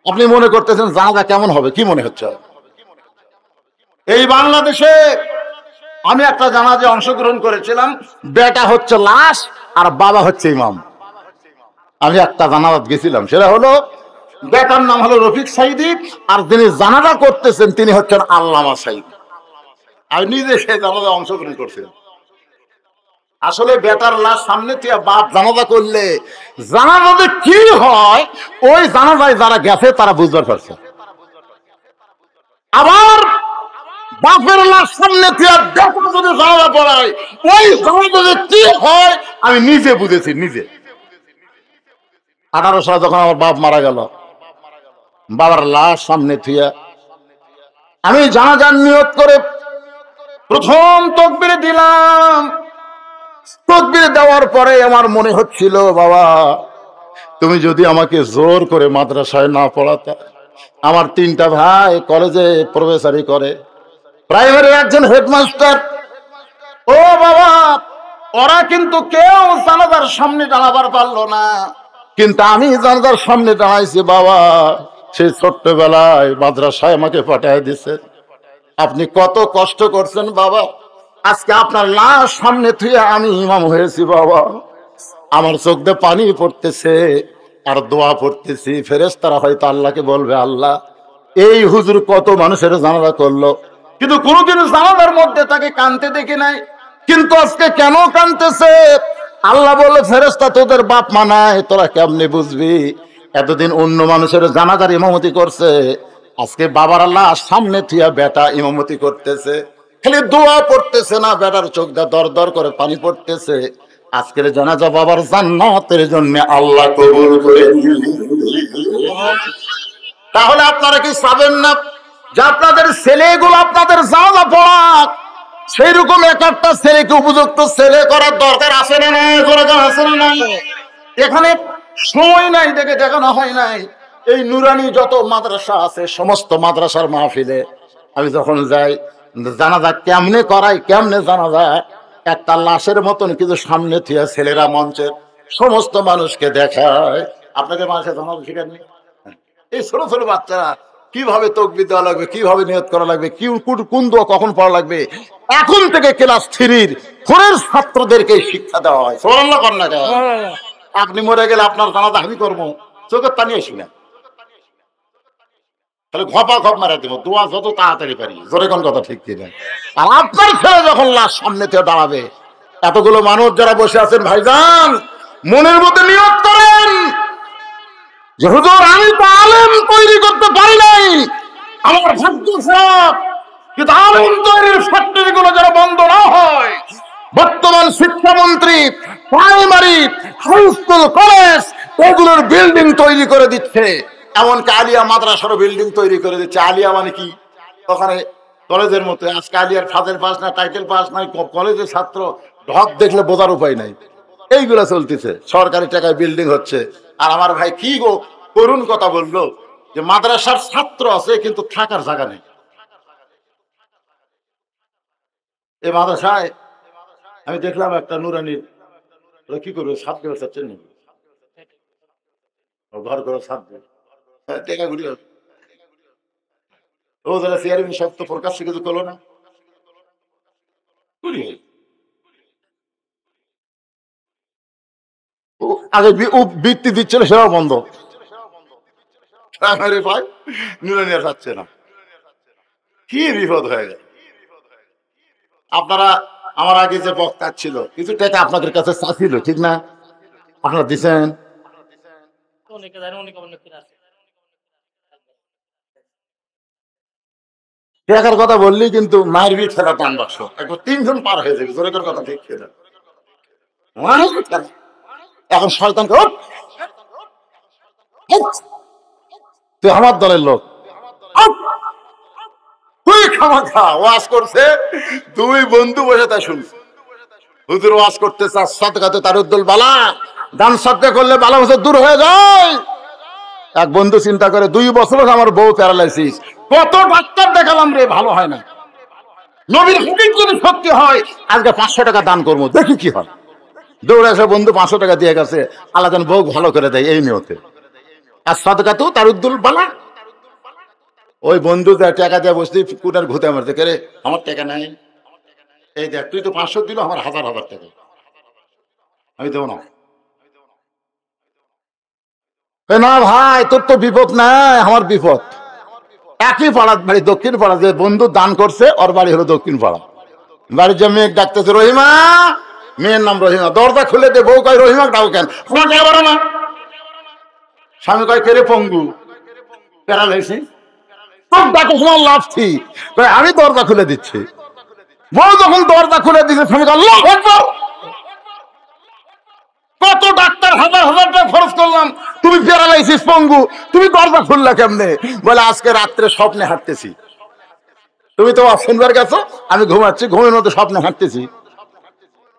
A: আপনি মনে করতেছেন জানাজা কেমন হবে, কি মনে হচ্ছে? এই বাংলাদেশে আমি একটা জানাজে অংশগ্রহণ করেছিলাম, বেটা হচ্ছে লাশ আর বাবা হচ্ছে ইমাম। আমি একটা জানাজাত গেছিলাম, সেটা হলো বেটার নাম হলো রফিক সাইদি, আর যিনি জানাজা করতেছেন তিনি হচ্ছেন আল্লামা সাইদি। আমি নিজে সেই জানাজা অংশগ্রহণ করছিলাম। আসলে বেটার লাশ সামনে থেকে বাপ জানাজা করলে জানাজাতে কি হয়, ওই জানাজায় যারা গেছে তারা বুঝতে পারছে। আবার বাপের লাশ সামনে থেকে বেটা যদি জানাজা পড়ায়, ওই জানাজাতে কি হয় আমি নিজে বুঝেছি, নিজে। 18 সালে যখন আমার বাপ মারা গেল, বাবার লাশ সামনে থুয়া আমি জানাজার নিয়ত করে প্রথম তাকবীর দিলাম। তাকবীর দেওয়ার পরে আমার মনে হচ্ছিল, বাবা তুমি যদি আমাকে জোর করে মাদ্রাসায় না পড়াতে। আমার 3টা ভাই কলেজে প্রফেসরি করে, প্রাইমারির একজন হেডমাস্টার। ও বাবা, ওরা কিন্তু কেউ জানাজার সামনে দাঁড়াবার পারলো না, কিন্তু আমি জানাজার সামনে দাঁড়াইছি। বাবা সেই ছোট্টবেলায় মাদ্রাসায় আমাকে পাঠিয়ে দিছে, আপনি কত কষ্ট করছেন বাবা। আজকে আপনার লাশ সামনে থুয়ে আমি ইমাম হয়েছি বাবা। আমার চোখ দিয়ে পানি পড়তেছে আর দোয়া পড়তেছি। ফেরেশতারা হয়তো আল্লাহকে বলবে, আল্লাহ এই হুজুর কত মানুষের জানাজা করলো, কিন্তু কোনোদিন জানাজার মধ্যে তাকে কাঁদতে দেখি নাই, কিন্তু আজকে কেন কাঁদতেছে? আল্লাহ বলে, ফেরেশতা তোদের বাপ মা নাই, তোরা কেমনে বুঝবি? এতদিন অন্য মানুষের জানাজার ইমামতি করছে, আজকে বাবার আল্লাহ সামনে থিয়া বেটা ইমামতি করতেছে। খালি দোয়া পড়তেছে না, বেটার চোখ দিয়ে দর দর করে পানি পড়তেছে। আজকের জানাজা বাবার জান্নাতের জন্য আল্লাহ কবুল করে। তাহলে আপনারা কি চাবেন না যে আপনাদের ছেলেগুলো আপনাদের জানাজা পড়াক? সেই রকম একটা ছেলেকে উপযুক্ত ছেলে করার দরকার আছে না নাই? আছে না নাই? এখানে সময় নাই দেখে দেখানো হয় নাই। এই নুরানি যত মাদ্রাসা আছে, সমস্ত মাদ্রাসার মাহফিলে আমি যখন যাই, জানাজা কেমনে করাই, কেমনে জানাজা, একটা লাশের মতন কিছু সামনে থিয়া ছেলেরা মঞ্চের সমস্ত মানুষকে দেখায়। আপনাদের মানুষের জানাজা শিখেননি? এই ছোট ছোট বাচ্চারা কিভাবে তাকবীর দেওয়া লাগবে, কিভাবে নিয়ত করা লাগবে, কোন দোয়া কখন পড়া লাগবে, এখন থেকে ক্লাস 3-4 ছাত্রদেরকে শিক্ষা দেওয়া হয়। সুবহানাল্লাহ কন্যা। আপনি মরে গেলে আপনার জানাজা আমি করবো, চোখের পানি আসি না, তাহলে ঘপা ঘপ মারা দিব, দোয়া যত তাড়াতাড়ি পারি। জোরে কোন কথা ঠিক কিনা? আর আপনার ছেলে যখন লাশ সামনে থেকে দাঁড়াবে, এতগুলো মানুষ যারা বসে আছেন, ভাইজান মনের মধ্যে নিয়ত করেন যে হুজুর আমি তো আলেম তৈরি করতে পারি নাই, আমার ভাগ্য খারাপ, কিন্তু আলেম তৈরির ফ্যাক্টরিগুলো যেন বন্ধ না হয়। বর্তমান শিক্ষামন্ত্রী প্রাইমারি, হাই স্কুল, কলেজ এগুলোর বিল্ডিং তৈরি করে দিচ্ছে, এমনকি আলিয়া মাদ্রাসারও বিল্ডিং তৈরি করে দিচ্ছে। আলিয়া মানে কি? ওখানে কলেজের মতো। আজকে আলিয়ার ফাজেল পাস না, টাইটেল পাস নাই, কলেজের ছাত্র ঢপ দেখলে বোঝার উপায় নাই। এইগুলা চলতেছে, সরকারি টাকায় বিল্ডিং হচ্ছে। আর আমার ভাই কি গো করুণ কথা বললো যে মাদ্রাসার ছাত্র আছে কিন্তু থাকার জায়গা নেই। এই মাদ্রাসায় আমি দেখলাম একটা নুরানির, কি করবে, ছাদ করে চাচ্ছেন নাকি? ঘর করে ছাদ দেবে, টেকা ঘুরি ও যারা চেয়ারম্যান সব তো প্রকাশ্য কিছু করলো না। আগে বৃত্তি দিচ্ছিল, সেটাও বন্ধ। ভাই নুরানি আর যাচ্ছে না, কি বিপদ হয়ে গেল। আপনারা আমার আগে যে বক্তা ছিল, কিছু টাকা আপনাদের কাছে চাচ্ছিল, ঠিক না? আপনারা দিচ্ছেন। টাকার কথা বললি কিন্তু মায়ের বিট ফেলা টান বাক্স একবার 3 জন পার হয়ে যাবে। জোরে করে কথা ঠিক খেয়ে এখন শয়তানকে, তুই আমার দলের লোক, তুই খামাখা ওয়াজ করছে, 2 বন্ধু বসে তাই শুনছে। হুজুর ওয়াজ করতেছে, সাদকাতে তারুদ্দুল বালা, দান সাদকা করলে বালা বছর দূর হয়ে যায়। এক বন্ধু চিন্তা করে, 2 বছর আমার বউ প্যারালাইসিস, কত ডাক্তার দেখালাম রে, ভালো হয় না। নবীর হুকুম যদি সত্যি হয়, আজকে 500 টাকা দান করবো, দেখি কি হয়। দৌড়ে এসে বন্ধু 500 টাকা দিয়ে গেছে, আল্লাহ যেন বউ ভালো করে দেয় এই নিয়তে। আর সাদকাতু তারুদ্দুল বালা, ওই বন্ধু যা টাকা দিয়ে বসতে কুটার ঘুতে মারতে কে রে, আমার টাকা নাই, এই দেখ তুই তো 500 দিল, আমার হাজার হাজার টাকা, আমি দেবো না। না ভাই তোর তো বিপদ নাই, আমার বিপদ। একই পাড়া বাড়ি, দক্ষিণ পাড়া, যে বন্ধু দান করছে ওর বাড়ি হলো দক্ষিণ পাড়া। বাড়ির যে মেয়ে ডাকতেছে রহিমা, মেয়ের নাম রহিমা, দরজা খুলে দে, বউ কয় রহিমা ডাও কেন, তোমার জায়গা বাড়ো না। স্বামী কয় কেড়ে পঙ্গু প্যারালাইসিস, তোর ডাকে তোমার লাভ কি, আমি দরজা খুলে দিচ্ছি। বউ যখন দরজা খুলে দিচ্ছে, স্বামী কয় আল্লাহু আকবার, কত ডাক্তার হাজার হাজার টাকা খরচ করলাম, তুমি প্যারালাইসিস পঙ্গু, তুমি দরজা খুললা কেমনে? বলে আজকে রাত্রে স্বপ্নে হাঁটতেছি, তুমি তো শুনবার গেছো, আমি ঘুমাচ্ছি, ঘুমের মধ্যে স্বপ্নে হাঁটতেছি,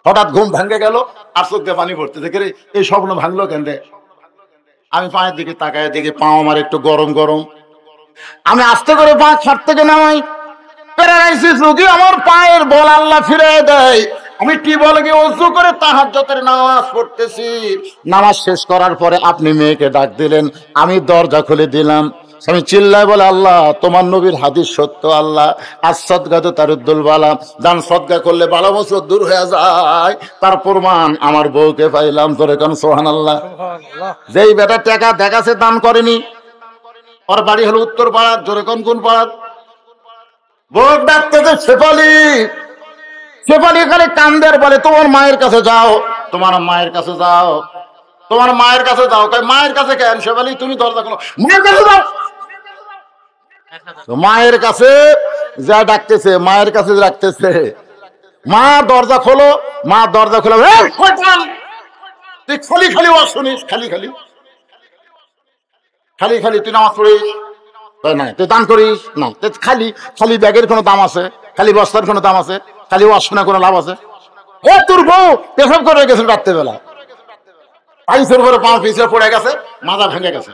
A: হঠাৎ ঘুম ভাঙ্গে গেল, আর চোখ দিয়ে পানি পড়তেছে, রে এই স্বপ্ন ভাঙলো কেন রে? আমি পায়ের দিকে তাকায় দেখি পাও আমার একটু গরম গরম, আমি আস্তে করে পা খাট থেকে নামাই, প্যারালাইসিস রোগী আমার পায়ের বল আল্লাহ ফিরে দেয়। আমি কি বলে গিয়ে ওযু করে তাহাজ্জুদের নামাজ পড়তেছি, নামাজ শেষ করার পরে আপনি মেয়েকে ডাক দিলেন, আমি দরজা খুলে দিলাম। আমি চিল্লায় বলে আল্লাহ তোমার নবীর হাদিস সত্য, আল্লাহ আসসাদগাতু তারুদ্দুল বালা, দান সদকা করলে বালা মুসিবত দূর হয়ে যায়, তার প্রমাণ আমার বউকে পাইলাম। তোরে কোন সুবহানাল্লাহ। যেই বেটা টাকা দেখাছে দান করেনি, ওর বাড়ি হলো উত্তর পাড়ার, জোরে কোন পাড়ার, বউ ডাকতেছে শেফালি, শেফালি খালি কান্দের বলে তোমার মায়ের কাছে যাও, তোমার মায়ের কাছে যাও, তোমার মায়ের কাছে যাও। কয় মায়ের কাছে কেন? শেফালি তুমি দরজা খোলো, মায়ের কাছে যাও। মায়ের কাছে যা ডাকতেছে, মায়ের কাছে ডাকতেছে, মা দরজা খোলো, মা দরজা খোলো, তুই খালি খালি ওয়াজ শুনিস, খালি খালি খালি খালি তুই নামাজ পড়িস না, তুই দান করিস না, খালি খালি ব্যাগের কোনো দাম আছে, খালি বস্তার কোনো দাম আছে, খালি ওয়াজ শোনা কোনো লাভ আছে? এ তোর বউ পেশাব করে গেছে রাত্রেবেলা, আইসের উপরে পা পিছিয়ে পড়ে গেছে, মাথা ভেঙে গেছে,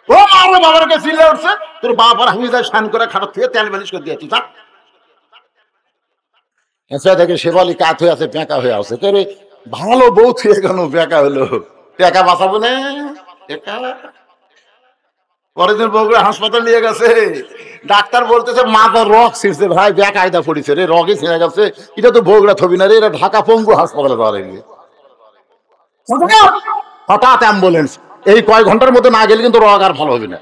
A: ও মারো বাবার কাছে চিল্লে উঠছে, তোর বাপ আর আমি যাই স্নান করে খাটার থেকে তেল মালিশ করে দিয়েছি, যা। এসে দেখে শেফালি কাত হয়ে আছে, বেঁকা হয়ে আছে, তোর ভালো বউ থুয়ে কেন বেঁকা হলো, টাকা বাঁচাবো না টাকা। পরের দিন বউকে হাসপাতাল নিয়ে গেছে, ডাক্তার বলতেছে মাথা রগ ছিঁড়ছে, ভাই ব্যাক আয়দা পড়েছে রে, রগে ছিঁড়ে গেছে, এটা তো বগুড়া থবি না রে, এটা ঢাকা পঙ্গু হাসপাতালে যাওয়া লাগবে। হঠাৎ অ্যাম্বুলেন্স, এই কয় ঘন্টার মধ্যে না গেলে কিন্তু রগ আর ভালো হবে না।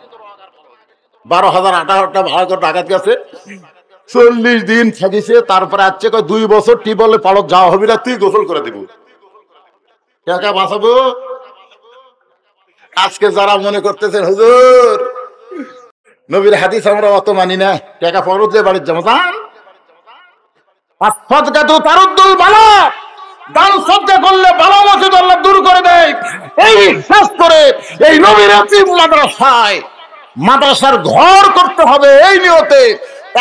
A: 12,000 18,000 ভাড়া করে ডাকাত গেছে, 40 দিন থাকিছে, তারপরে আসছে 2 বছর টিবলে পালক যাওয়া হবে না, তুই গোসল করে দিব, টাকা বাঁচাবো। আজকে যারা মনে করতেছেন হুজুর নবীর হাদিস আমরা অত মানি না, টাকা ফরত দিয়ে বাড়ির যাবো, তারুদ্দুল বালা, দান সদকা করলে বালা মুসিবত আল্লাহ দূর করে দেয়, এই বিশ্বাস করে এই নবীর আতিম মাদ্রাসায়, মাদ্রাসার ঘর করতে হবে, এই নিয়তে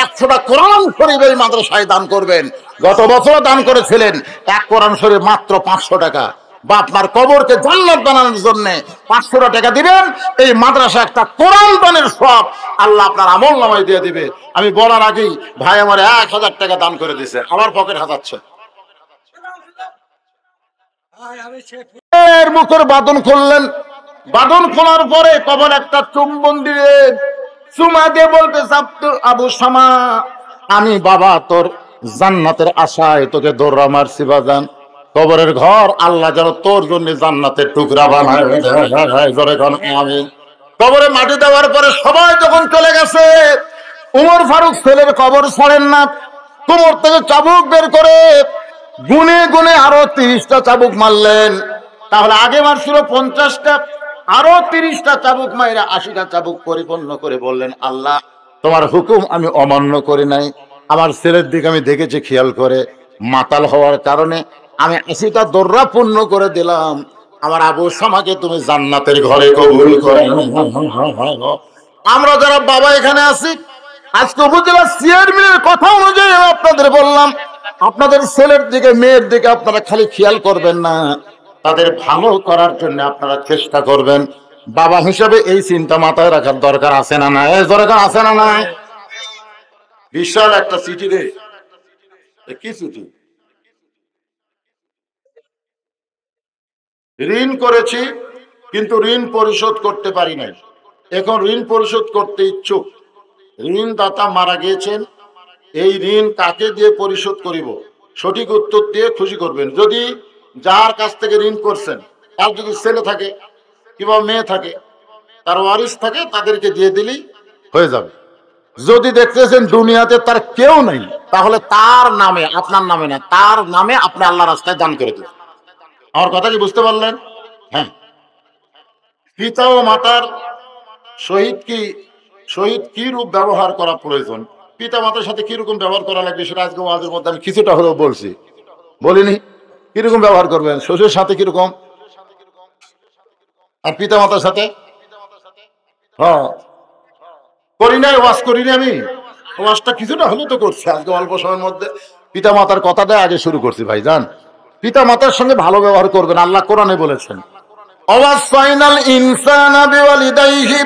A: 100টা কোরআন শরীফ এই মাদ্রাসায় দান করবেন। গত বছর দান করেছিলেন এক কোরআন শরীফ মাত্র 500 টাকা, বা আপনার কবরকে জান্নাত বানানোর জন্য 500 টাকা দিবেন, এই মাদ্রাসা একটা কোরআন দানের সব আল্লাহ আপনার আমল নামায় দিয়ে দিবে। আমি বলার আগেই ভাই আমার 1000 টাকা দান করে দিছে, আমার পকেট হাতাচ্ছে। মুখের বাদন খুললেন, বাদন খোলার পরে কবর একটা চুম্বন দিলেন, চুমা দিয়ে বলতে আবু শামা, আমি বাবা তোর জান্নাতের আশায় তোকে দৌড়া মারছি বাজান, কবরের ঘর আল্লাহ যেন তোর জন্য জান্নাতের টুকরা বানায়। আমি কবরে মাটি দেওয়ার পরে সবাই যখন চলে গেছে, উমর ফারুক ছেলের কবর ছাড়েন না, কোমর থেকে চাবুক বের করে গুনে গুনে আরো 30টা চাবুক মারলেন। তাহলে আগে মারছিল 50টা, আরো 30টা চাবুক মাইরা 80টা চাবুক পরিপূর্ণ করে বললেন, আল্লাহ তোমার হুকুম আমি অমান্য করি নাই, আমার ছেলের দিকে আমি দেখেছি খেয়াল করে, মাতাল হওয়ার কারণে আমি 80টা দররা পূর্ণ করে দিলাম, আমার আবু শামাকে তুমি জান্নাতের ঘরে কবুল করে। আমরা যারা বাবা এখানে আছি, আজকে উপজেলা চেয়ারম্যানের কথা অনুযায়ী আপনাদের বললাম, আপনাদের ছেলের দিকে মেয়ের দিকে আপনারা খালি খেয়াল করবেন না, তাদের ভালো করার জন্য আপনারা চেষ্টা করবেন। বাবা হিসাবে এই চিন্তা মাথায় রাখার দরকার আছে না নাই? দরকার আছে না নাই? বিশাল একটা চিঠি রে, কি চিঠি? ঋণ করেছি কিন্তু ঋণ পরিশোধ করতে পারি নাই, এখন ঋণ পরিশোধ করতে ইচ্ছুক, ঋণদাতা মারা গিয়েছেন, এই ঋণ কাকে দিয়ে পরিশোধ করিব, সঠিক উত্তর দিয়ে খুশি করবেন। যদি যার কাছ থেকে ঋণ করছেন তার যদি ছেলে থাকে কিংবা মেয়ে থাকে, তার ওয়ারিস থাকে, তাদেরকে দিয়ে দিলেই হয়ে যাবে। যদি দেখতেছেন দুনিয়াতে তার কেউ নেই, তাহলে তার নামে, আপনার নামে না, তার নামে আপনি আল্লাহ রাস্তায় দান করে দেবেন। আমার কথা কি বুঝতে পারলেন? হ্যাঁ। পিতা ও মাতার সহিত কি রূপ ব্যবহার করা প্রয়োজন, পিতা মাতার সাথে কিরকম ব্যবহার করা লাগবে, সেটা আজকে ওয়াজের মধ্যে আমি কিছুটা হলেও বলছি, বলিনি? কিরকম ব্যবহার করবেন, শ্বশুরের সাথে কিরকম, আর পিতা মাতার সাথে। হ্যাঁ, করি নাই, ওয়াজ করিনি আমি, ওয়াজটা কিছুটা হলেও তো করছি আজকে অল্প সময়ের মধ্যে। পিতা মাতার কথাটা আগে শুরু করছি ভাই জান। পিতা মাতার সঙ্গে ভালো ব্যবহার করবেন, আল্লাহ কোরআনে বলেছেন, অওয়াসাইনাল ইনসানা বিওয়ালিদাইহি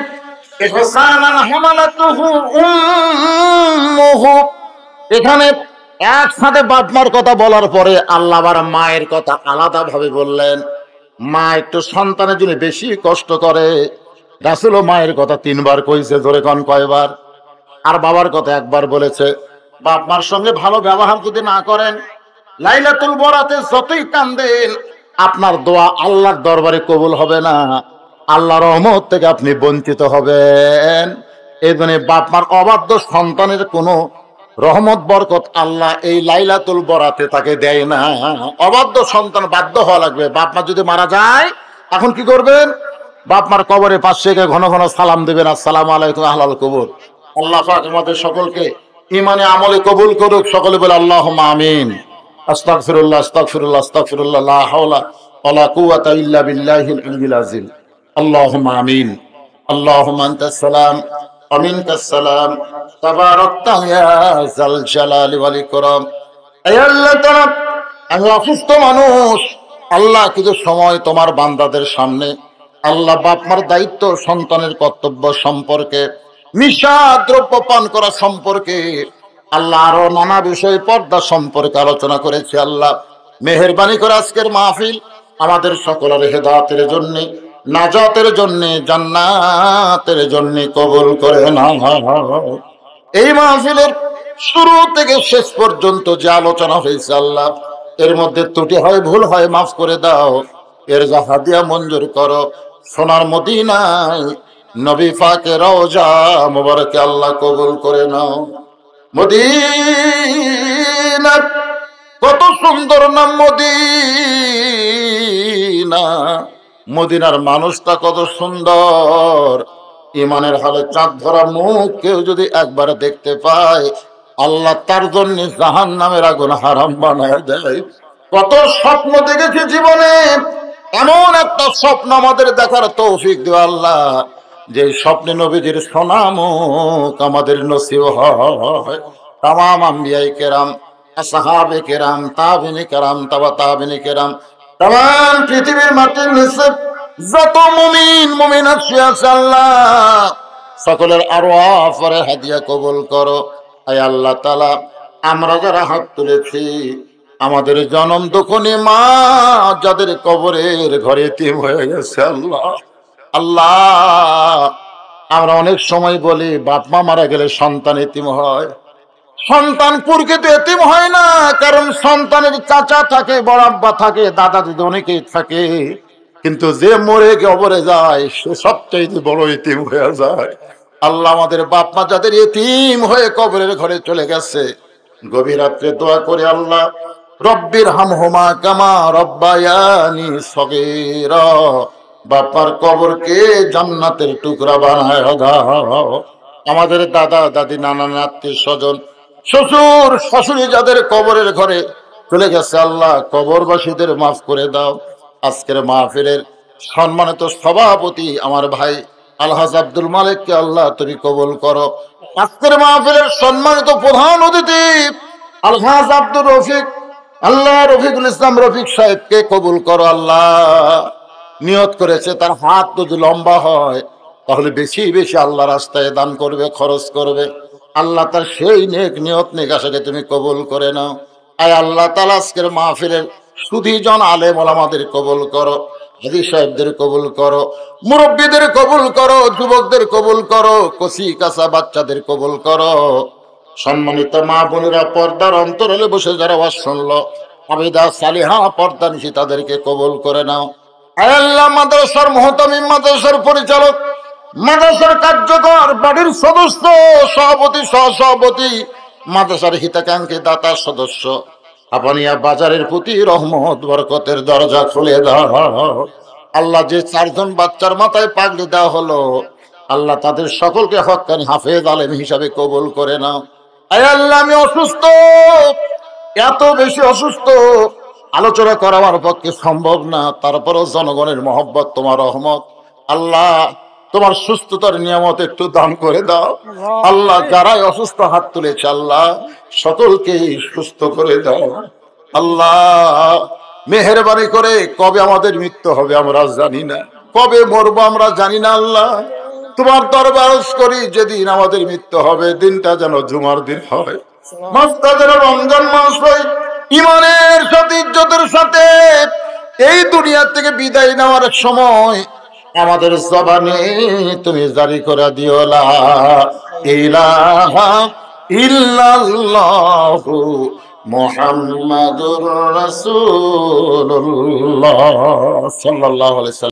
A: ইহসানান হামালাতুহু উম্মুহু। এখানে একসাথে বাপ মার কথা বলার পরে আল্লাহ আবার মায়ের কথা আলাদা ভাবে বললেন। মা একটু সন্তানের জন্য বেশি কষ্ট করে, রাসূলও মায়ের কথা 3 বার কইছে, জোরে কোন কয়বার? আর বাবার কথা 1 বার বলেছে। বাপ মার সঙ্গে ভালো ব্যবহার যদি না করেন, লাইলাতুল বরাতে যতই কান্দেন, আপনার দোয়া আল্লাহর দরবারে কবুল হবে না, আল্লাহর রহমত থেকে আপনি বঞ্চিত হবেন। এই জন্য বাপ মার অবাধ্য সন্তানের কোনো রহমত বরকত আল্লাহ এই লাইলাতুল বরাতে তাকে দেয় না। অবাধ্য সন্তান বাধ্য হওয়া লাগবে। বাপ মা যদি মারা যায়, এখন কি করবেন? বাপ মার কবরের পাশে গিয়ে ঘন ঘন সালাম দেবেন, আসসালামু আলাইকুম আহলাল কবর। আল্লাহ পাক আমাদের সকলকে ইমানে আমলে কবুল করুক। সকলে বলে আল্লাহুম্মা আমিন। আস্তাগফিরুল্লাহ আস্তাগফিরুল্লাহ আস্তাগফিরুল্লাহ, লা হাওলা ওয়ালা কুওয়াতা ইল্লা বিল্লাহিল আলিয়্যিল আযীম। আল্লাহুম্মা আমিন। আল্লাহুম্মা আনতাস সালাম ওয়া মিনকাস সালাম, তাবারাকতা ইয়া যাল জালালি ওয়াল ইকরাম। হে আল্লাহ তাআলা, আমি অসুস্থ মানুষ, আল্লাহ কিছু সময় তোমার বান্দাদের সামনে, আল্লাহ বাপ মার দায়িত্ব, সন্তানের কর্তব্য সম্পর্কে, নিশাদ দ্রব্য পান করা সম্পর্কে, আল্লাহ আরো নানা বিষয় পর্দা সম্পর্কে আলোচনা করেছে। আল্লাহ মেহেরবানি করে আজকের মাহফিল আমাদের সকলের হেদায়েতের জন্য, নাজাতের জন্য, জান্নাতের জন্য কবুল করে নাও। এই মাহফিলের শুরু থেকে শেষ পর্যন্ত যে আলোচনা হয়েছে আল্লাহ, এর মধ্যে ত্রুটি হয়, ভুল হয়, মাফ করে দাও। এর যা হাদিয়া মঞ্জুর করো। সোনার মদিনায় নবী পাকের রওজা মুবারকে আল্লাহ কবুল করে নাও। মদিনা কত সুন্দর নাম, মদিনা, মদিনার মানুষটা কত সুন্দর। ইমানের হালে চাঁদ ধরা মুখ কেউ যদি একবার দেখতে পায়, আল্লাহ তার জন্য জাহান্নামের আগুন হারাম বানায় দেয়। কত স্বপ্ন দেখেছি জীবনে, এমন একটা স্বপ্ন আমাদের দেখার তৌফিক দিও আল্লাহ, যে স্বপ্নে নবীজির সোনা মুখ আমাদের নসিব হয়। তামাম আম্বিয়ায়ে কেরাম, আসহাবে কেরাম, তাবিনে কেরাম, তাবা তাবিনে কেরাম, তাম পৃথিবীর মাটির নিচে যত মুমিন মুমিনাত শুয়ে আছে আল্লাহ, সকলের আরওয়াহ পরে হাদিয়া কবুল করো। আয় আল্লাহ তাআলা, আমরা যারা হাত তুলেছি, আমাদের জনম দুঃখনী মা যাদের কবরের ঘরে এতিম হয়ে গেছে আল্লাহ, আল্লাহ আমরা অনেক সময় বলি বাপ মা মারা গেলে সন্তান এতিম হয়। সন্তান প্রকৃত এতিম হয় না, কারণ সন্তানের চাচা থাকে, বড় আব্বা থাকে, দাদা দিদি অনেকেই থাকে, কিন্তু যে মরে কবরে যায় সে সবচেয়ে বড় এতিম হয়ে যায়। আল্লাহ আমাদের বাপ মা যাদের এতিম হয়ে কবরের ঘরে চলে গেছে, গভীর রাত্রে দোয়া করে আল্লাহ রব্বির হামহুমা কামা রব্বায়ানি সগীরা, বাপার কবরকে জান্নাতের টুকরা বানায় দাও। আমাদের দাদা দাদি, নানা আত্মীয় স্বজন, শ্বশুর শাশুড়ি যাদের কবরের ঘরে চলে গেছে আল্লাহ, কবরবাসীদের মাফ করে দাও। আজকের মাহফিলের সম্মানিত সভাপতি আমার ভাই আলহাজ আব্দুল মালিককে আল্লাহ তুমি কবুল করো। আজকের মাহফিলের সম্মানিত প্রধান অতিথি আলহাজ আব্দুর রফিক, আল্লাহ রফিকুল ইসলাম রফিক সাহেবকে কবুল করো আল্লাহ। নিয়ত করেছে তার হাত যদি লম্বা হয় তাহলে বেশি বেশি আল্লাহ রাস্তায় দান করবে, খরচ করবে। আল্লাহ তার সেই নেক নিয়ত নেক আশাকে তুমি কবুল করে নাও। আয় আল্লাহ তাআলা আজকের মাহফিলের সুধীজন আলেম ওলামাদের কবুল করো। হাজী সাহেবদের কবুল করো, মুরব্বীদের কবুল করো, যুবকদের কবুল করো, কচি কাঁচা বাচ্চাদের কবুল করো। সম্মানিত মা বোনেরা, পর্দার অন্তরালে বসে যারা ওয়াজ শুনলো, আবিদা সালিহা পর্দা নিশি তাদেরকে কবুল করে নাও। আয় আল্লাহ, মাদ্রাসার মুহতামিম, মাদ্রাসার পরিচালক, মাদ্রাসার কার্যকর, বাড়ির সদস্য, সভাপতি, সহসভাপতি, মাদ্রাসার হিতাকাঙ্ক্ষী দাতা সদস্য, আপনিয়া বাজারের প্রতি রহমত বরকতের দরজা খুলে দাও। আল্লাহ, যে 4 জন বাচ্চার মাথায় পাগড়ি দেওয়া হলো, আল্লাহ তাদের সকলকে হক্কানি হাফেজ আলেম হিসাবে কবুল করে নাও। আয় আল্লাহ, আমি অসুস্থ, এত বেশি অসুস্থ, আলোচনা করা আমার পক্ষে সম্ভব না, তারপরেও জনগণের মহব্বত, তোমার রহমত, আল্লাহ তোমার সুস্থতার নিয়ামত একটু দান করে দাও। আল্লাহ, যারাই অসুস্থ হাত তুলেছে, আল্লাহ সকলকে সুস্থ করে দাও। আল্লাহ, মেহেরবানি করে, কবে আমাদের মৃত্যু হবে আমরা জানি না, কবে মরবো আমরা জানি না। আল্লাহ, তোমার দরবার করি, যেদিন আমাদের মৃত্যু হবে দিনটা যেন জুমার দিন হয়, মাসটা যেন রমজান মাস হয়। ইমানের সাথে, ইজ্জতের সাথে এই দুনিয়া থেকে বিদায় নেওয়ার সময় আমাদের জবানে তুমি জারি করে দিও, লা ইলাহা ইল্লাল্লাহু মুহাম্মাদুর রাসূলুল্লাহ সাল্লাল্লাহু আলাইহি ওয়াসাল্লাম।